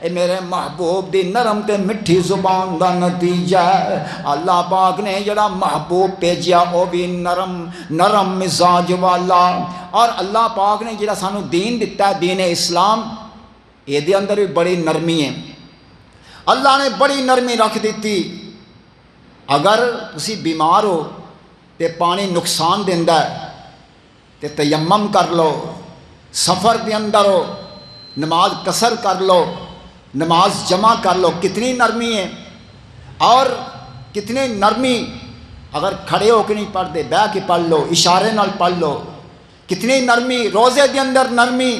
اے میرے محبوب دی نرم تے مٹھی زبان دا نتیجہ ہے. اللہ پاک نے جڑا محبوب بھیجیا او بھی نرم مزاج والا، اور اللہ پاک نے جڑا سانو دین دتا ہے دین اسلام، اے دے اندر بھی بڑی نرمی ہے. اللہ نے بڑی نرمی رکھ دیتی. اگر تسی بیمار ہو تے پانی نقصان دیندا ہے تے تیمم کر لو، سفر دے اندر ہو نماز قصر کر لو، نماز جمع کر لو. کتنی نرمی ہے، اور کتنی نرمی اگر کھڑے ہو کے نہیں پڑھتے بیٹھ کے پڑھ لو، اشارے نال پڑھ لو. کتنی نرمی روزے دے اندر نرمی،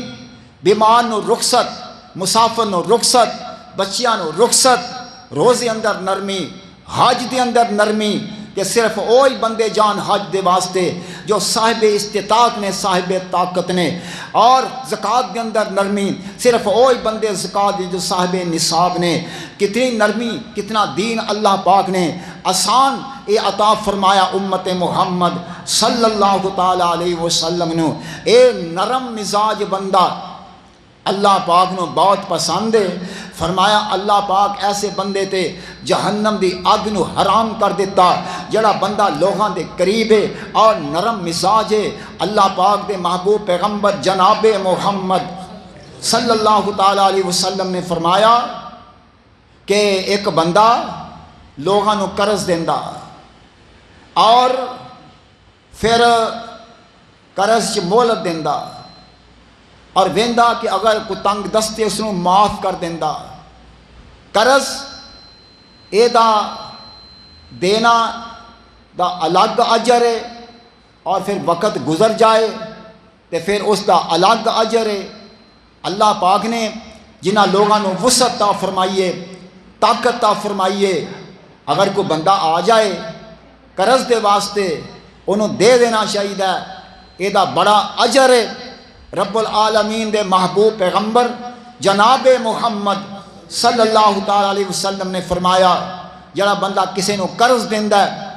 بیمار نو رخصت، مسافر نو رخصت، بچیاں نو رخصت، روزے اندر نرمی، حج دے اندر نرمی کہ صرف وہی بندے جان حج دے واسطے جو صاحب استطاعت نے، صاحب طاقت نے. اور زکوٰۃ دے اندر نرمی، صرف وہی بندے زکوٰۃ دے جو صاحب نصاب نے. کتنی نرمی، کتنا دین اللہ پاک نے آسان اے عطا فرمایا امت محمد صلی اللہ تعالی علیہ وسلم نو. اے نرم مزاج بندہ اللہ پاک نو بہت پسند ہے. فرمایا اللہ پاک ایسے بندے تے جہنم دی اگ نو حرام کر دیتا جڑا بندہ لوگاں دے قریب ہے اور نرم مزاج ہے. اللہ پاک دے محبوب پیغمبر جناب محمد صلی اللہ تعالی علیہ وسلم نے فرمایا کہ ایک بندہ لوگاں نو قرض دیندا اور پھر قرض چ مہلت دیندا اور ویندا کہ اگر کوئی تنگ دستے اس نو معاف کر دیندا. قرض اے دا دینا دا الگ اجر ہے، اور پھر وقت گزر جائے تو پھر اس دا الگ اجر ہے. اللہ پاک نے جنہ لوگاں نو وسعت عطا فرمائیے، طاقت عطا فرمائیے، اگر کوئی بندہ آ جائے قرض دے واسطے انہوں دے دینا چاہیے. اے دا بڑا اجر ہے. رب العالمین دے محبوب پیغمبر جناب محمد صلی اللہ تعالی علیہ وسلم نے فرمایا جڑا بندہ کسی نو قرض دیندا ہے،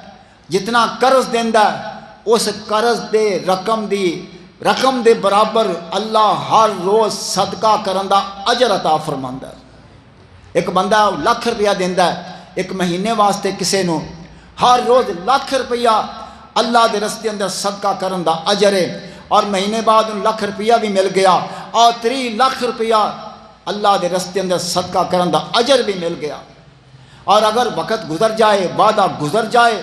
جتنا قرض دیندا ہے اس قرض دے رقم دے برابر اللہ ہر روز صدقہ کرن دا اجر عطا فرماندا ہے. ایک بندہ ₹1,00,000 دیندا ہے ایک مہینے واسطے کسی نو، ہر روز ₹1,00,000 اللہ دے رستے اندر صدقہ کرن دا اجر ہے، اور مہینے بعد ₹1,00,000 بھی مل گیا اور ₹3,00,000 اللہ دے رستے اندر صدقہ کرن دا اجر بھی مل گیا. اور اگر وقت گزر جائے، وعدہ گزر جائے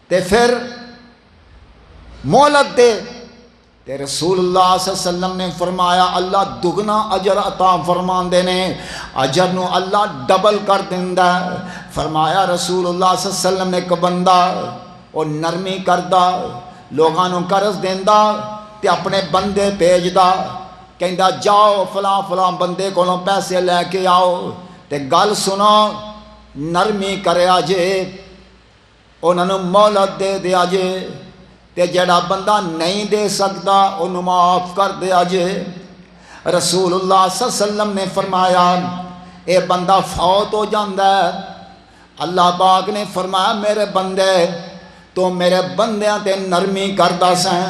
تو پھر مہلت دے. تے رسول اللہ صلی اللہ علیہ وسلم نے فرمایا اللہ دگنا اجر عطا فرماندے نے، اجر نو اللہ ڈبل کر دیندا ہے. فرمایا رسول اللہ صلی اللہ علیہ وسلم نے ایک بندہ اور نرمی کردا، لوگاں نو قرض دیندا تے اپنے بندے بھیجدا، کہندا جاؤ فلاں فلاں بندے کولوں پیسے لے کے آؤ تے گل سنو نرمی کریا جے، انہوں مہلت دے دیا جے، تے جڑا بندہ نہیں دے سکتا انہوں معاف کر دیا جے۔ رسول اللہ صلی اللہ علیہ وسلم نے فرمایا اے بندہ فوت ہو جاندہ ہے، اللہ پاک نے فرمایا میرے بندے تو میرے بندیاں تے نرمی کردہ سیں،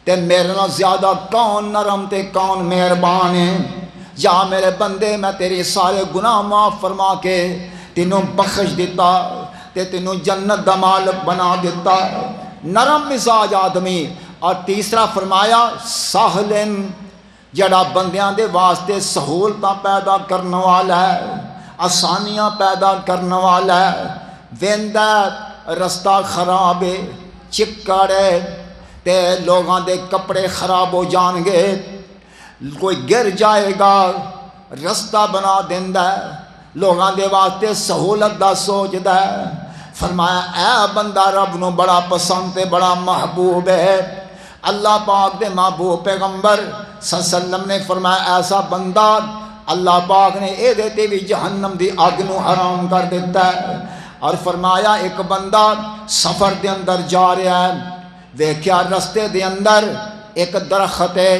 تے میرے نہ زیادہ کون نرم تے کون مہربان ہے، یا میرے بندے میں تیری سارے گناہ معاف فرما کے تینوں بخش دیتا تے تینوں جنت دا مالک بنا دیتا۔ نرم مزاج آدمی۔ اور تیسرا فرمایا ساہلن، جڑا بندیاں دے واسطے سہولتاں پیدا کرنے والا ہے، آسانیاں پیدا کرنے والا ہے۔ ویندہ رستہ خراب ہے، چکڑ ہے تے لوگاں دے کپڑے خراب ہو جان گے، کوئی گر جائے گا رستہ بنا دیندہ ہے، لوگاں دے واسطے سہولت دا سوچدا ہے۔ فرمایا اے بندہ رب نو بڑا پسند تے بڑا محبوب ہے۔ اللہ پاک دے محبوب پیغمبر صلی اللہ علیہ وسلم نے فرمایا ایسا بندہ اللہ پاک نے اے دیتے بھی جہنم دی آگ نو حرام کر دیتا ہے۔ اور فرمایا ایک بندہ سفر دے اندر جا رہا ہے، ویکھیا رستے دے اندر ایک درخت ہے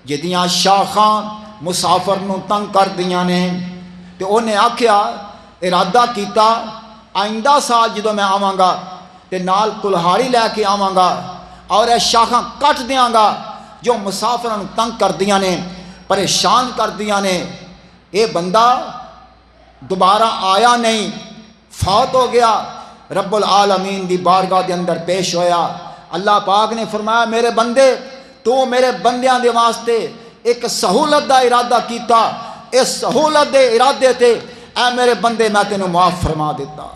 جدیاں شاخاں مسافر نو تنگ کر دیاں نے، تے انہیں آکھیا ارادہ کیتا آئندہ سال جدو میں آواں گا تے نال کلہاڑی لے کے آواں گا اور اے شاخاں کٹ دیاں گا جو مسافروں تنگ کر دیاں نے، پریشان کر دیاں نے۔ اے بندہ دوبارہ آیا نہیں، فوت ہو گیا، رب العالمین دی بارگاہ دے اندر پیش ہویا۔ اللہ پاک نے فرمایا میرے بندے تو میرے بندیاں دے واسطے ایک سہولت دا ارادہ کیتا، اس سہولت دے ارادے تے اے میرے بندے میں تینوں معاف فرما دیتا۔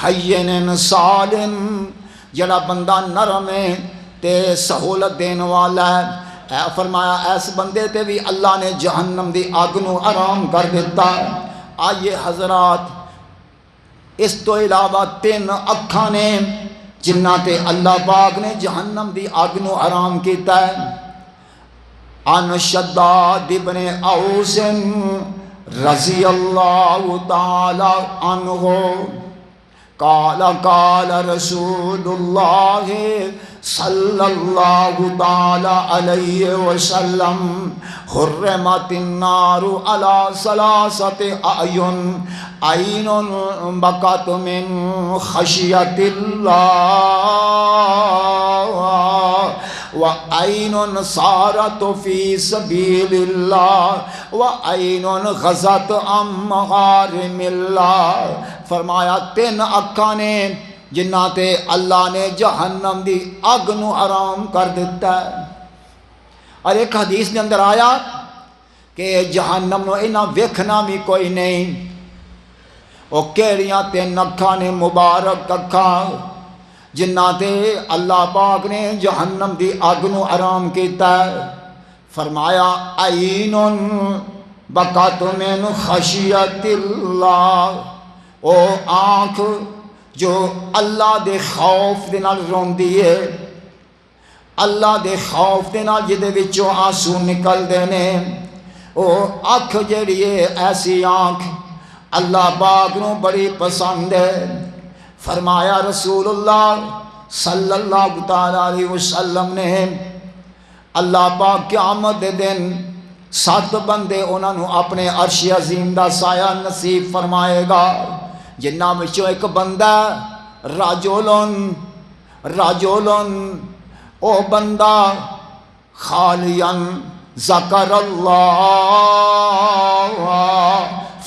حین سالن، جڑا بندہ نرم ہے تے سہولت دین والا ہے، اے فرمایا ایس بندے تے بھی اللہ نے جہنم دی آگ نو حرام کر دیتا۔ آئیے حضرات، اس تو علاوہ 3 اکھاں نے جنہ تے اللہ پاک نے جہنم دی آگ نو حرام کیتا ہے۔ عن شداد ابن اوس رضی اللہ تعالی عنہ قال قال رسول اللہ صلی اللہ تعالی علیہ وسلم حرمت النار علی 3 اعین، عین بکت من خشیت اللہ وعین سارت فی سبیل اللہ وعین غزت عن محارم اللہ۔ فرمایا 3 اکھاں نے جنہ تے اللہ نے جہنم دی اگ نو حرام کر دیتا ہے۔ اور ایک حدیث کے اندر آیا کہ جہنم نو انہاں ویکھنا بھی کوئی نہیں، وہ کیڑیاں 3 اکھاں نے مبارک اکھاں جنہ تے اللہ پاک نے جہنم دی اگ نو حرام کیتا ہے۔ فرمایا عین بکت من خشیت اللہ، او آنکھ جو اللہ دے خوف دے نال روندی ہے، اللہ دے خوف دے نال جدے وچوں آنسو نکل دے نے، او اکھ جڑی ہے ایسی آنکھ اللہ پاک نو بڑی پسند ہے۔ فرمایا رسول اللہ صلی اللہ تعالی علیہ وسلم نے اللہ پاک قیامت دے دن 7 بندے انہاں نو اپنے عرش عظیم دا سایہ نصیب فرمائے گا، جنہاں وچوں ایک بندہ راجولن او بندہ خالین ذکر اللہ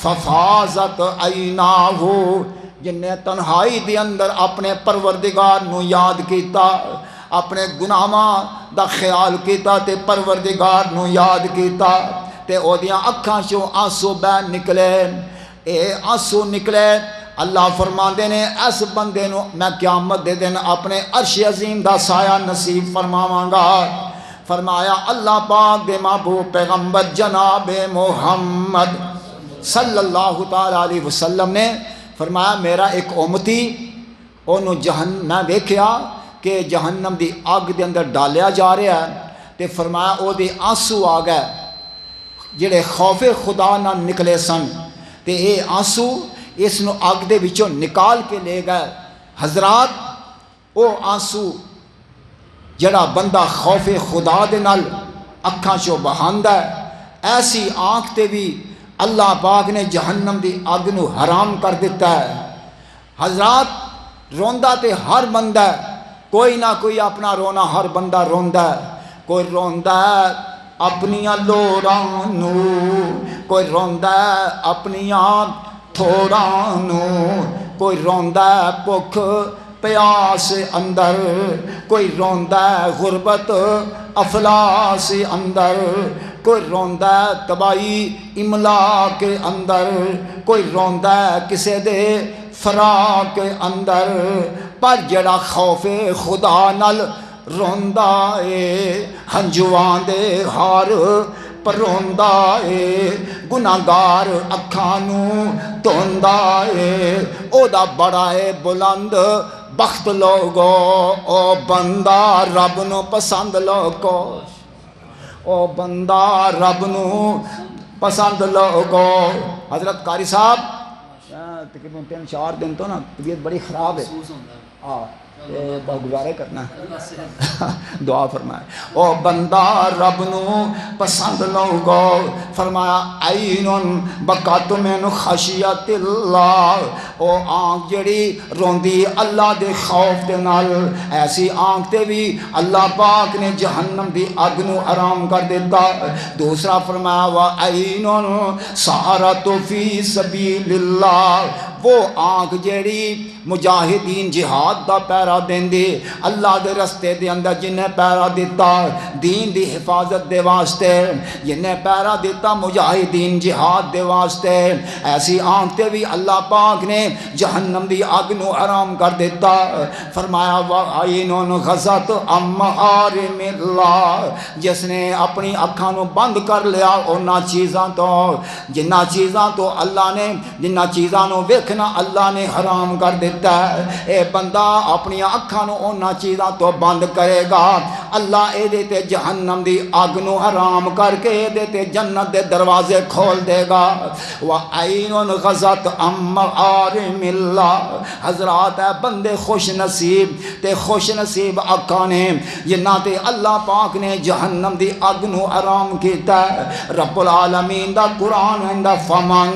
ففازت عیناہ، جن نے تنہائی دے اندر اپنے پروردگار نو یاد کیتا، اپنے گناہاں دا خیال کیتا تے پروردگار نو یاد کیتا تے او دیاں اکھاں چوں آنسو بہ نکلے۔ اے آنسو نکلے، اللہ فرماندے نے اس بندے نو میں قیامت دے دن اپنے عرش عظیم دا سایہ نصیب فرماواں گا۔ فرمایا اللہ پاک دے محبوب پیغمبر جناب محمد صلی اللہ تعالی علیہ وسلم نے فرمایا میرا ایک امتی انہوں میں دیکھیا کہ جہنم دی آگ دے اندر ڈالیا جا رہا ہے، تے فرمایا او دے آنسو آ گئے جڑے خوف خدا نہ نکلے سن، تے اے آنسو اس نو اگ دے وچوں نکال کے لے گئے۔ حضرات او آنسو جڑا بندہ خوف خدا دے نال اکھاں چوں بہاندا ہے، ایسی آنکھ تے بھی اللہ پاک نے جہنم دی اگ نو حرام کر دیتا ہے۔ حضرات روندا تے ہر بندہ ہے، کوئی نہ کوئی اپنا رونا ہر بندہ روندا ہے۔ کوئی روندا ہے اپنیاں لوراں نو، کوئی روندا ہے اپنیاں تھوڑاں نو، کوئی روندا ہے بھکھ پیاس اندر، کوئی روندا ہے غربت افلاس اندر، کوئی روندا ہے تباہی املا کے اندر، کوئی روندا ہے کسے دے فراق کے اندر۔ پر جڑا خوف خدا نال روندا اے ہنجواں دے ہار پر روندا اے، گناہگار اکھاں نو دھوندا اے، او دا بڑا اے بلند بخت لوگو، او بندہ رب نو پسند لوگو، او بندہ رب نو پسند لوگو۔ حضرت قاری صاحب تقریباً 3-4 دن تو نا طبیعت بڑی خراب ہے، بہت گزارے کرنا دعا فرمائے۔ او بندہ رب نو پسند لوگو، فرمایا عین بکات من خشیت اللہ، او آنکھ جڑی روندی اللہ دے خوف دے نال، ایسی آنکھ تے بھی اللہ پاک نے جہنم دی اگ نو حرام کر دیتا۔ دوسرا فرمایا وعین سارت فی سبیل اللہ، وہ آنکھ جیڑی مجاہدین جہاد دا پیرا دین دی، اللہ دے رستے دے اندر جنہیں پیرا دیتا دین دی حفاظت دے واسطے، جنہیں پیرا دیتا مجاہدین جہاد دے واسطے، ایسی آنکھ تے بھی اللہ پاک نے جہنم دی آگ نو حرام کر دیتا۔ فرمایا وعین غزت عن محارم اللہ، جس نے اپنی اکھاں نو بند کر لیا اونا چیزاں تو، جنہ چیزاں تو اللہ نے جنہ چیزاں نو ویکھنا اللہ نے حرام کر دیتا ہے، اے بندہ اپنی اکھاں نو اونا چیزاں تو بند کرے گا، اللہ اے دیتے جہنم دی آگ نو حرام کر کے اے دیتے جنت دے دروازے کھول دے گا۔ وعین غزت عن محارم اللہ، حضرات ہے بندے خوش نصیب تے خوش نصیب اکھاں نے جنہ تے اللہ پاک نے جہنم دی آگ نو حرام کیتا ہے۔ رب العالمین دا قرآن اندہ فمن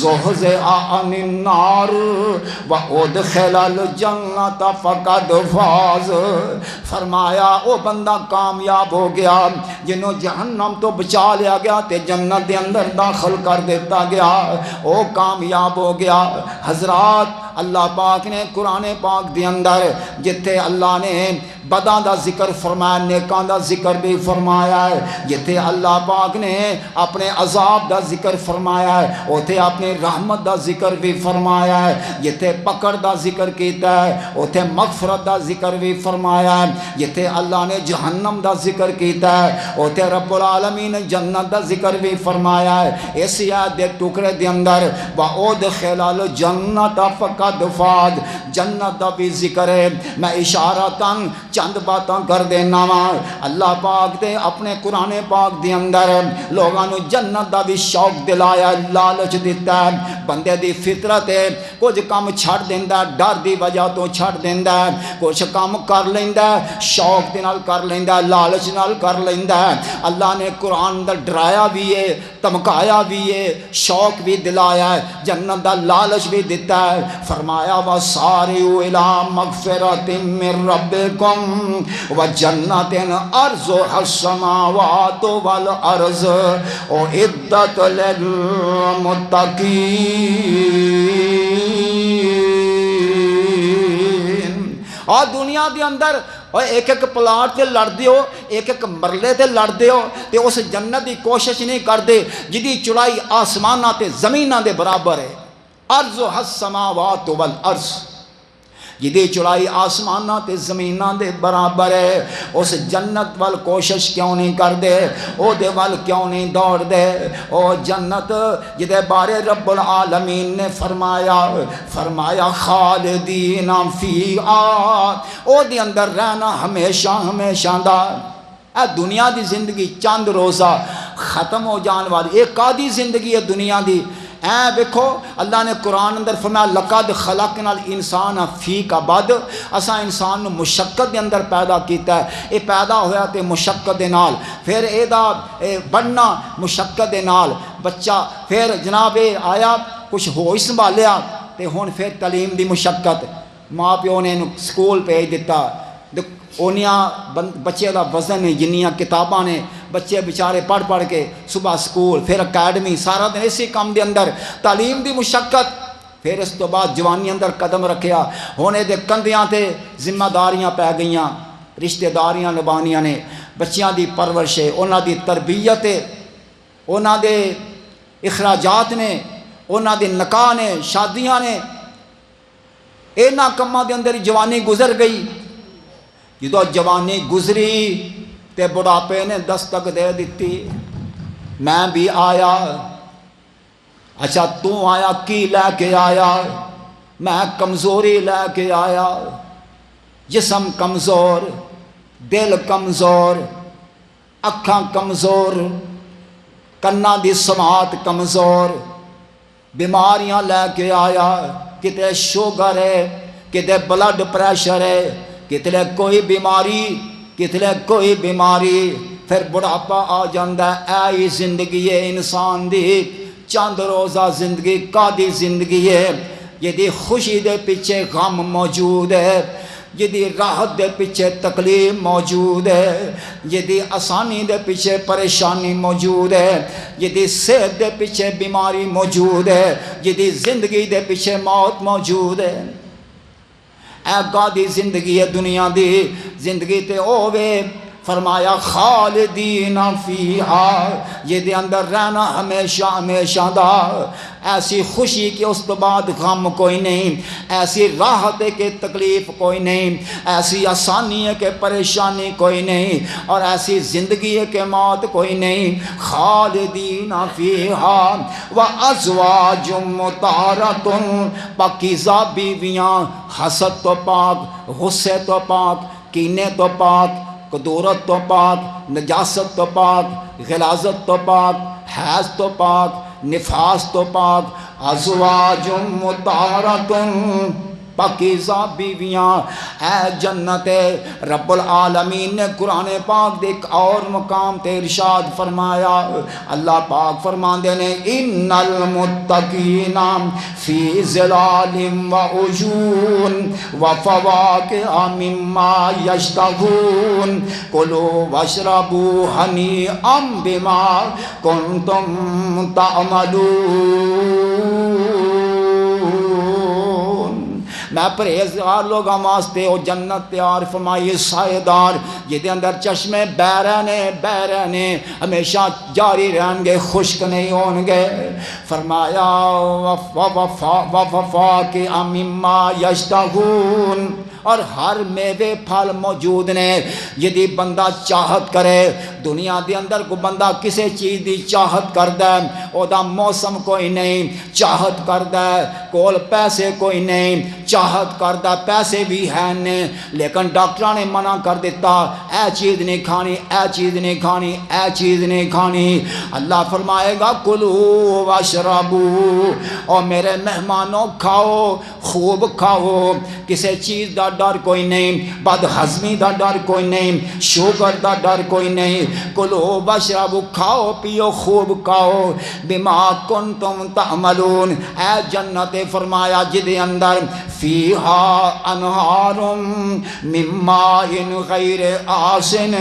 زحزح عن النار وادخل الجنت فقد فاز، فرمایا او بندہ کامیاب ہو گیا جنہوں جہنم تو بچا لیا گیا تے جنت دے اندر داخل کر دیتا گیا، او کامیاب ہو گیا۔ حضرات اللہ پاک نے قرآن پاک دے اندر جتھے اللہ نے بداں دا ذکر فرمایا نیکاں دا ذکر بھی فرمایا ہے، جتھے اللہ پاک نے اپنے عذاب دا ذکر فرمایا ہے اوتھے اپنے رحمت دا ذکر بھی فرمایا ہے، جتھے پکڑ دا ذکر کیتا ہے اوتھے مغفرت دا ذکر بھی فرمایا ہے، جتھے اللہ نے جہنم دا ذکر کیتا ہے اوتھے رب العالمین نے جنت دا ذکر بھی فرمایا ہے۔ اس آیت دے ٹکڑے دے اندر وادخل الجنت فقد فاز، جنت دا بھی ذکر ہے۔ میں اشارتاً چند باتاں کر دینا وا، اللہ پاک دے اپنے قرآن پاک دے اندر لوگاں نو جنت دا بھی شوق دلایا، لالچ دیتا ہے، بندے دی فطرت ہے کچھ کام چھڑ دیندا ڈر دی وجہ تو چھڑ دیندا ہے، کچھ کام کر لیندا شوق دے نال کر لیندا لالچ نال کر لیندا۔ اللہ نے قرآن دا ڈرایا بھی ہے، تمکایا بھی ہے، شوق بھی دلایا ہے، جنت دا لالچ بھی دیتا ہے۔ فرمایا وَسَارِعُوا إِلَىٰ مَغْفِرَةٍ مِّن رَّبِّكُمْ وَجَنَّةٍ عَرْضُهَا السَّمَاوَاتُ وَالْأَرْضُ أُعِدَّتْ لِلْمُتَّقِينَ۔ اور دنیا دے اندر ایک ایک پلاٹ تے لڑ دیو، ایک ایک مرلے تے لڑ دیو تے اس جنت دی کوشش نہیں کر دے جدی چڑائی آسمانہ تے زمینہ دے برابر ہے، عرضُهَا السَّمَاوَاتُ وَالْأَرْضُ، جدی چڑائی آسمانہ تے زمینہ دے برابر ہے، اس جنت وال کوشش کیوں نہیں کر دے، او دے وال کیوں نہیں دوڑ دے، او جنت جدے بارے رب العالمین نے فرمایا خالدین فیہا، او دے اندر رہنا ہمیشہ ہمیشہ دا۔ اے دنیا دی زندگی چند روزہ ختم ہو جان والی، ایک آدھی زندگی ہے دنیا دی، اے دیکھو اللہ نے قرآن اندر فرمایا لقد خلقنا الانسان فی کبد، اساں انسان نو مشقت دے اندر پیدا کیتا ہے، یہ پیدا ہویا تے مشقت دے نال، پھر ایدا بننا مشقت دے نال، بچہ پھر جناب آیا کچھ ہوش سنبھالیا تے ہن پھر تعلیم دی مشقت، ماں پیو نے سکول بھیج دیتا، اونیاں بچے دا وزن نے، جنیاں کتاباں نے، بچے بیچارے پڑھ پڑھ کے صبح سکول پھر اکیڈمی، سارا دن اسی کام دے اندر، تعلیم دی مشقت، پھر اس تو بعد جوانی اندر قدم رکھیا، ہونے دے کندیاں تے ذمہ داریاں پی گئیاں، رشتہ داریاں نبھانیاں نے، بچیاں دی پرورش ہے، انہاں دی تربیت ہے، انہاں دے اخراجات نے، انہاں دے نکاح نے، شادیاں نے، انہاں کماں دے اندر جوانی گزر گئی۔ جدو جوانی گزری تے بڑھاپے نے دستک دے دیتی، میں بھی آیا، اچھا تو آیا کی لے کے آیا؟ میں کمزوری لے کے آیا، جسم کمزور، دل کمزور، اکھاں کمزور، کنا دی سماعت کمزور، بیماریاں لے کے آیا، کتے شوگر ہے، کتے بلڈ پریشر ہے، کتنے کوئی بیماری، کتنے کوئی بیماری، پھر بڑھاپا آ جاندہ ہے۔ اے زندگی ہے انسان دی، چند روزہ زندگی کادی زندگی ہے، یہ دی خوشی دے پیچھے غم موجود ہے، یہ دی راحت دے پیچھے تکلیف موجود ہے، یہ دی آسانی دے پیچھے پریشانی موجود ہے، یہ دی صحت دے پیچھے بیماری موجود ہے، یہ دی زندگی دے پیچھے موت موجود ہے۔ اے گادی زندگی ہے دنیا دی، زندگی تے اوے فرمایا خالدین فیہا، یہ دے اندر رہنا ہمیشہ ہمیشہ دا، ایسی خوشی کہ اس تو بعد غم کوئی نہیں، ایسی راحت ہے کہ تکلیف کوئی نہیں، ایسی آسانی ہے کہ پریشانی کوئی نہیں، اور ایسی زندگی ہے کہ موت کوئی نہیں۔ خالدین فیہا وازواج مطہرۃ، پاکیزہ بیویاں، حسد تو پاک، غصے تو پاک، کینے تو پاک، قدورت تو پاک، نجاست تو پاک، غلاظت تو پاک، حیض تو پاک، نفاس تو پاک، ازواج مطہرۃ، پاکیزہ بیویاں۔ اے جنت رب العالمین نے قرآن پاک دے ایک اور مقام تے ارشاد فرمایا، اللہ پاک فرماندے نے ان المتقین فی ظلال وعیون وفواکہ مما یشتہون کلوا واشربوا ہنیئا بما کنتم تعملون۔ میں پرہیزگار لوگاں واسطے او جنت تیار فرمائی سائے دار، جہدے اندر چشمے بہ رہنے ہمیشہ جاری رہن گے، خشک نہیں ہون گے۔ فرمایا وفواکہ مما یشتہون، اور ہر میوے پھل موجود نے جدی بندہ چاہت کرے۔ دنیا دے اندر کو بندہ کسے چیز دی چاہت کردہ ہے، او دا موسم کوئی نہیں، چاہت کردہ ہے، کول پیسے کوئی نہیں، چاہت کردہ پیسے بھی ہیں نے، لیکن ڈاکٹرہ نے منع کر دیتا اے چیز نہیں کھانی، اے چیز نہیں کھانی، اے چیز نہیں کھانی۔ اللہ فرمائے گا کلو واشربو، اور میرے مہمانوں کھاؤ، خوب کھاؤ، کسے چیز دا ڈر کوئی نہیں، بد ہضمی دا ڈر کوئی نہیں، شوگر دا ڈر کوئی نہیں۔ کلو واشربو، کھاؤ پیو خوب کھاؤ، بما کنتم تعملون۔ اے جنت فرمایا جدے اندر فیہا انہار من ماء غیر آسن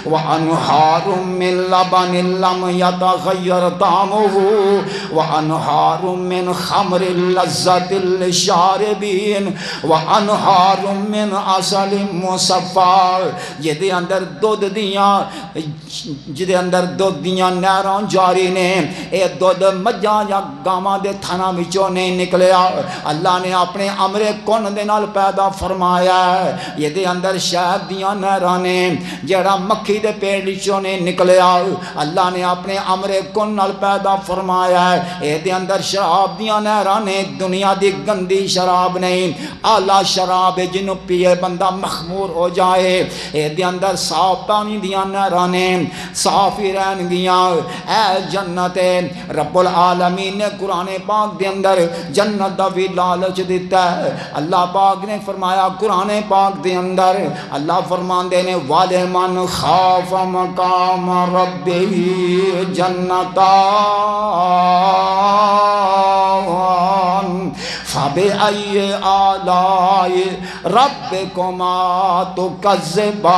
وانہار من لبن لم یتغیر طعمہ وانہار من خمر لذت للشاربین وانہار من عسل مصفا۔ جدے اندر دودھ دیاں نہراں جاری نے، اے دودھ مجھاں یا گاواں دے تھنا وچوں نہیں نکلیا، اللہ نے اپنے امرے کن دے نال پیدا فرمایا ہے۔ یہ دے اندر شہد دیاں نہراں نے جڑا مکھی دے پیٹ وچوں نہیں نکلیا، اللہ نے اپنے امرے کن نال پیدا فرمایا ہے۔ اے دے اندر شراب دیاں نہراں نے، دنیا دی گندی شراب نہیں، اعلیٰ شراب جنوں پیے بندہ مخمور ہو جائے۔ اے دے اندر صاف پانی دیاں نہراں رحمتاں نے صاف ہی رہن گیاں اے جنت رب العالمین نے قرآن پاک دے اندر جنت دا بھی لالچ دیتا ہے اللہ پاک نے فرمایا قرآن پاک دے اندر اللہ فرمان دے نے وَلِمَنْ خَافَ مَقَامَ رَبِّهِ جَنَّتَانِ فَبِأَيِّ آلَاءِ رَبِّكُمَا تُكَذِّبَانِ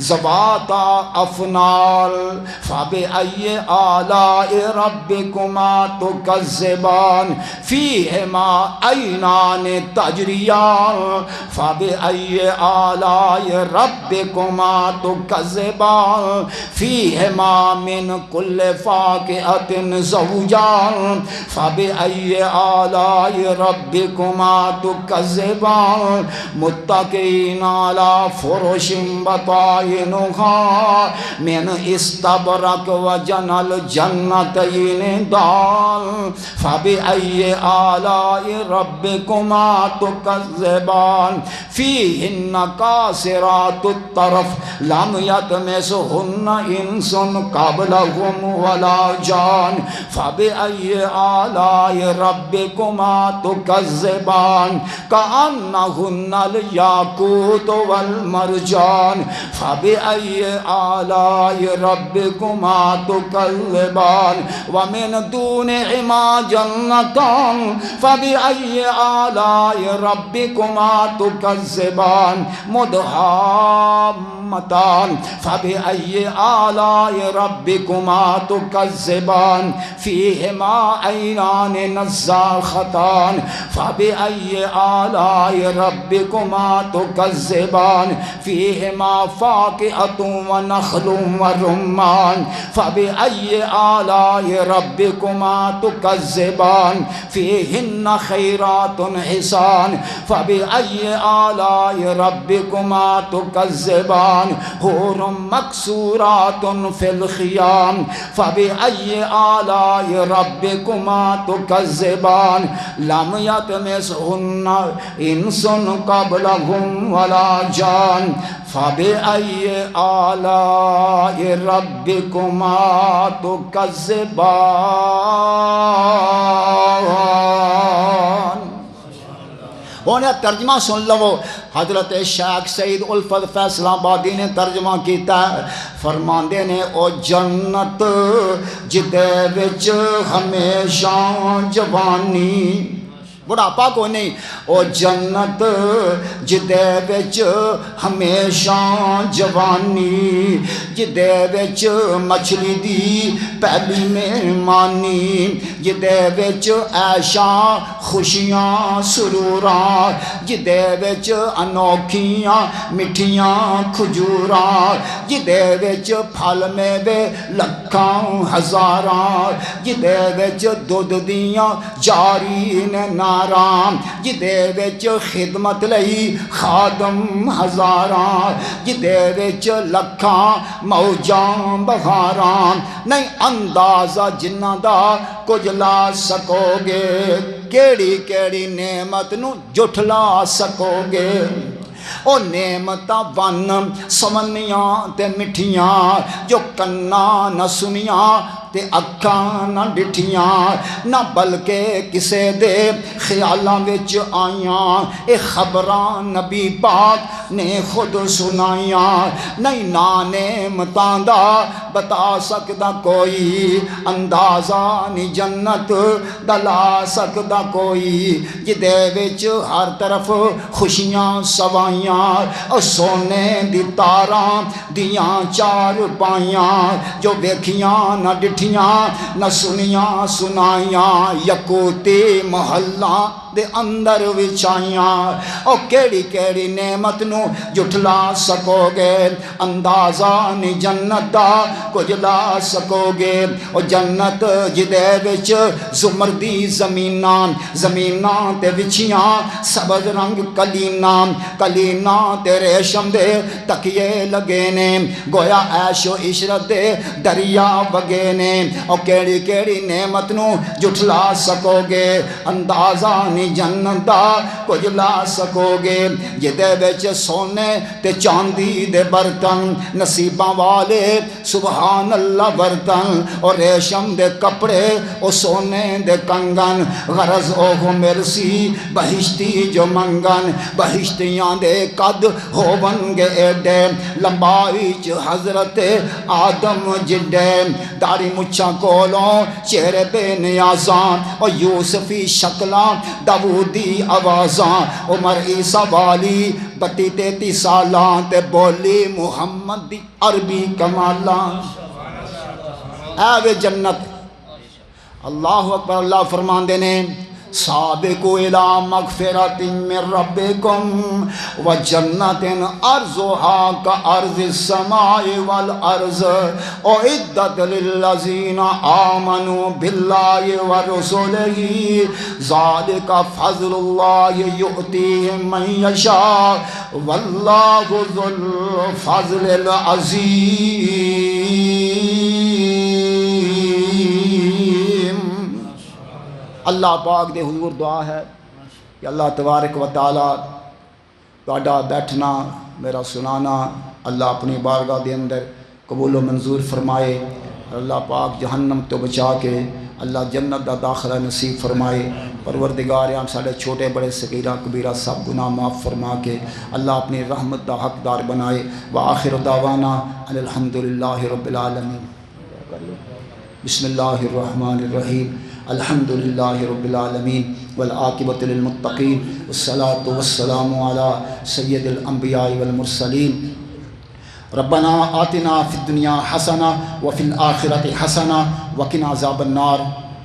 ذَوَاتَا أَفْنَانٍ فَبِأَيِّ آلَاءِ رَبِّكُمَا تُكَذِّبَانِ فِيهِمَا عَيْنَانِ تَجْرِيَانِ فَبِأَيِّ آلَاءِ رَبِّكُمَا تُكَذِّبَانِ فِيهِمَا مِنْ كُلِّ فَاكِهَةٍ زَوْجَانِ فَبِأَيِّ آلَاءِ رَبِّكُمَا تُكَذِّبَانِ مُتَّكِئِينَ عَلَى فُرُشٍ بَطَائِنُهَا مِنْ اسْتَبْرَقٍ وَجَنَى الْجَنَّتَيْنِ دَانٍ فَبِأَيِّ آلَاءِ رَبِّكُمَا تُكَذِّبَانِ فِيهِنَّ قَاصِرَاتُ الطَّرْفِ لَمْ يَطْمِثْهُنَّ إِنسٌ قَبْلَهُمْ وَلَا جَانٌ فَبِأَيِّ آلَاءِ رَبِّكُمَا تُكَذِّبَانِ كَأَنَّهُنَّ الْيَاقُوتُ وَالْمَرْجَانُ فَبِأَيِّ آلَاءِ رَبِّكُمَا تُكَذِّبَانِ وَمِنْ دُونِهِمَا جَنَّتَانِ فَبِأَيِّ آلَاءِ رَبِّكُمَا تُكَذِّبَانِ مُدْهَامَّتَانِ فَبِأَيِّ آلَاءِ رَبِّكُمَا تُكَذِّبَانِ فِيهِمَا عَيْنَانِ نَضَّاخَتَانِ فَبِأَيِّ آلَاءِ رَبِّكُمَا تُكَذِّبَانِ فِيهِمَا فَاكِهَةٌ وَنَخْلٌ وَرُمَّانٌ فَبِأَيِّ آلَاءِ رَبِّكُمَا تُكَذِّبَانِ فِيهِنَّ خَيْرَاتٌ حِسَانٌ فَبِأَيِّ آلَاءِ رَبِّكُمَا تُكَذِّبَانِ حُورٌ مَقْصُورَاتٌ فِي الْخِيَامِ فَبِأَيِّ آلَاءِ رَبِّكُمَا تُكَذِّبَانِ لَمْ يَطْمِثْهُنَّ إِنسٌ قَبْلَهُمْ وَلَا جَانٌ فَبِأَيِّ آلَاءِ رَبِّكُمَا تُكَذِّبَانِ انہیں ترجمہ سن لو حضرت شیخ سید الفت فیصل آبادی نے ترجمہ کیتا ہے فرماندے نے او جنت جدے وچ ہمیشہ جوانی بڑھاپا کو نہیں او جنت جدے وچ ہمیشہ جوانی جدے وچ مچھلی دی پہلی مہمانی جدے وچ عیشاں خوشیاں سروراں جدے وچ انوکھیاں مٹھیاں کھجوراں جدے وچ پھل میوے لکھاں ہزاراں جدے وچ دودھ دیاں جاری نے نارام جدے وچ خدمت لئی خادم ہزاراں جدے وچ لکھاں موجاں بہاراں نہیں اندازہ جنہ دا کچھ لا سکو گے کیڑی کیڑی نعمت نو جھٹلا سکو گے او نعمتاں ون سمنیاں تے مٹھیاں جو کنا نہ سنیاں تے اکھاں نہ ڈٹھیاں نہ بلکہ کسے دے خیالاں وچ آئیاں اے خبراں نبی پاک نے خود سنائیاں نہیں نعمتاں دا بتا سکدا کوئی اندازہ نہیں جنت دلا سکدا کوئی جدے وچ ہر طرف خوشیاں سوائیاں او سونے دی تاراں دیاں چار پائیاں جو ویکھیاں نہ ڈٹھیاں نہ سنیاں سنائیاں یکوتی محلہ دے اندر وچائیاں او کیڑی کیڑی نعمت نو جھٹلا سکو گے اندازہ نہیں جنت دا کچھ لا سکو گے او جنت جدے وچ زمردی زمیناں تے وچیاں سبز رنگ کلیناں تے ریشم دے تکیے لگے نے گویا عیش و عشرت دے دریا وگے نے اور کیڑی کیڑی نعمت نو جھٹلا سکو گے، اندازہ نہیں جنت دا کچھ لا سکو گے، جدے وچ سونے تے چاندی دے برتن، نصیباں والے سبحان اللہ برتن، اور ریشم دے کپڑے او سونے دے کنگن، غرض او ہو مرسی بہشتی جو منگن، بہشتیاں دے قد ہوون گے ایڈے، لمبائی چ حضرت آدم جڈے، داڑھی مچھاں کولوں چہرے بے نیازاں، اور یوسفی شکلاں داودی آوازاں، عمر عیسیٰ والی 32-33 سالاں تے بولی محمد دی عربی کمالاں، اے وے جنت۔ اللہ اکبر، اللہ فرماندے نے سابقوا الی مغفرۃ من ربکم وجنۃ ارضها کارض السماء والارض اعدت للذین آمنوا باللہ ورسلہ ذلک فضل اللہ یؤتیہ من یشاء واللہ ذو الفضل العظیم۔ اللہ پاک دے حضور دعا ہے کہ اللہ تبارک و تعالیٰ تہاڈا بیٹھنا میرا سنانا اللہ اپنی بارگاہ دے اندر قبول و منظور فرمائے، اور اللہ پاک جہنم تو بچا کے اللہ جنت دا داخلہ نصیب فرمائے۔ پروردگار عام سارے چھوٹے بڑے صغیرہ کبیرہ سب گناہ معاف فرما کے اللہ اپنی رحمت دا حقدار بنائے۔ وآخر دعوانا ان الحمدللہ رب العالمین۔ بسم اللہ الرحمن الرحیم، الحمد للہ رب العالمین والعاقبۃ للمتقین والصلاۃ والسلام علی سید الانبیاء والمرسلین۔ ربنا آتنا فی الدنیا حسنہ وفی الآخرۃ حسنہ وقنا عذاب النار۔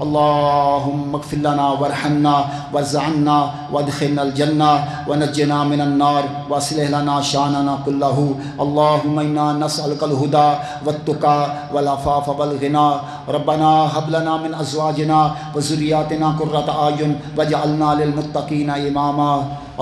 اللہم اغفر لنا وارحمنا وارض عنا وادخلنا الجنہ ونجنا من النار واصلح لنا شاننا کلہ۔ اللہم انا نسألک الہدی والتقی والعفاف والغنی۔ ربنا هب لنا من ازواجنا وذریاتنا قرۃ اعین واجعلنا للمتقین اماما۔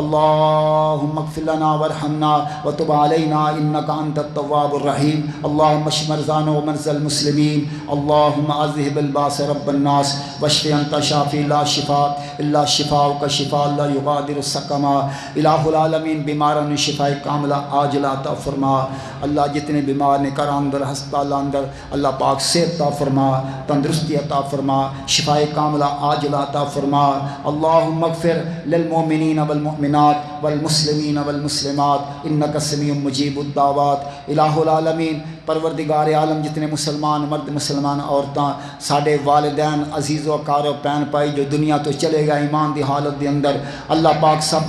اللہم اغفر لنا وارحمنا وتب علینا انک انت التواب الرحیم۔ اللہم اشف مرضانا ومرضى المسلمین۔ اللہم اذہب الباس رب الناس واشف انت شافی لا شفاء الا شفاؤک شفاء لا یغادر سقما۔ الہ العالمین بیماران شفاء کاملہ عاجلہ عطا فرما۔ اللہ جتنے بیمار نے گھر اندر ہسپتال اندر اللہ پاک صحت عطا فرما، تندرستی عطا فرما، شفاء کاملہ عاجلہ عطا فرما۔ اللہم اغفر للمؤمنین والمؤمنات والمسلمین والمسلمات انک سمیع مجیب الدعوات۔ الہ العالمین پروردگار عالم جتنے مسلمان مرد مسلمان عورتاں ساڈے والدین عزیز و اقارب پین پائی جو دنیا تو چلے گئے ایمان دی حالت دے اندر، اللہ پاک سب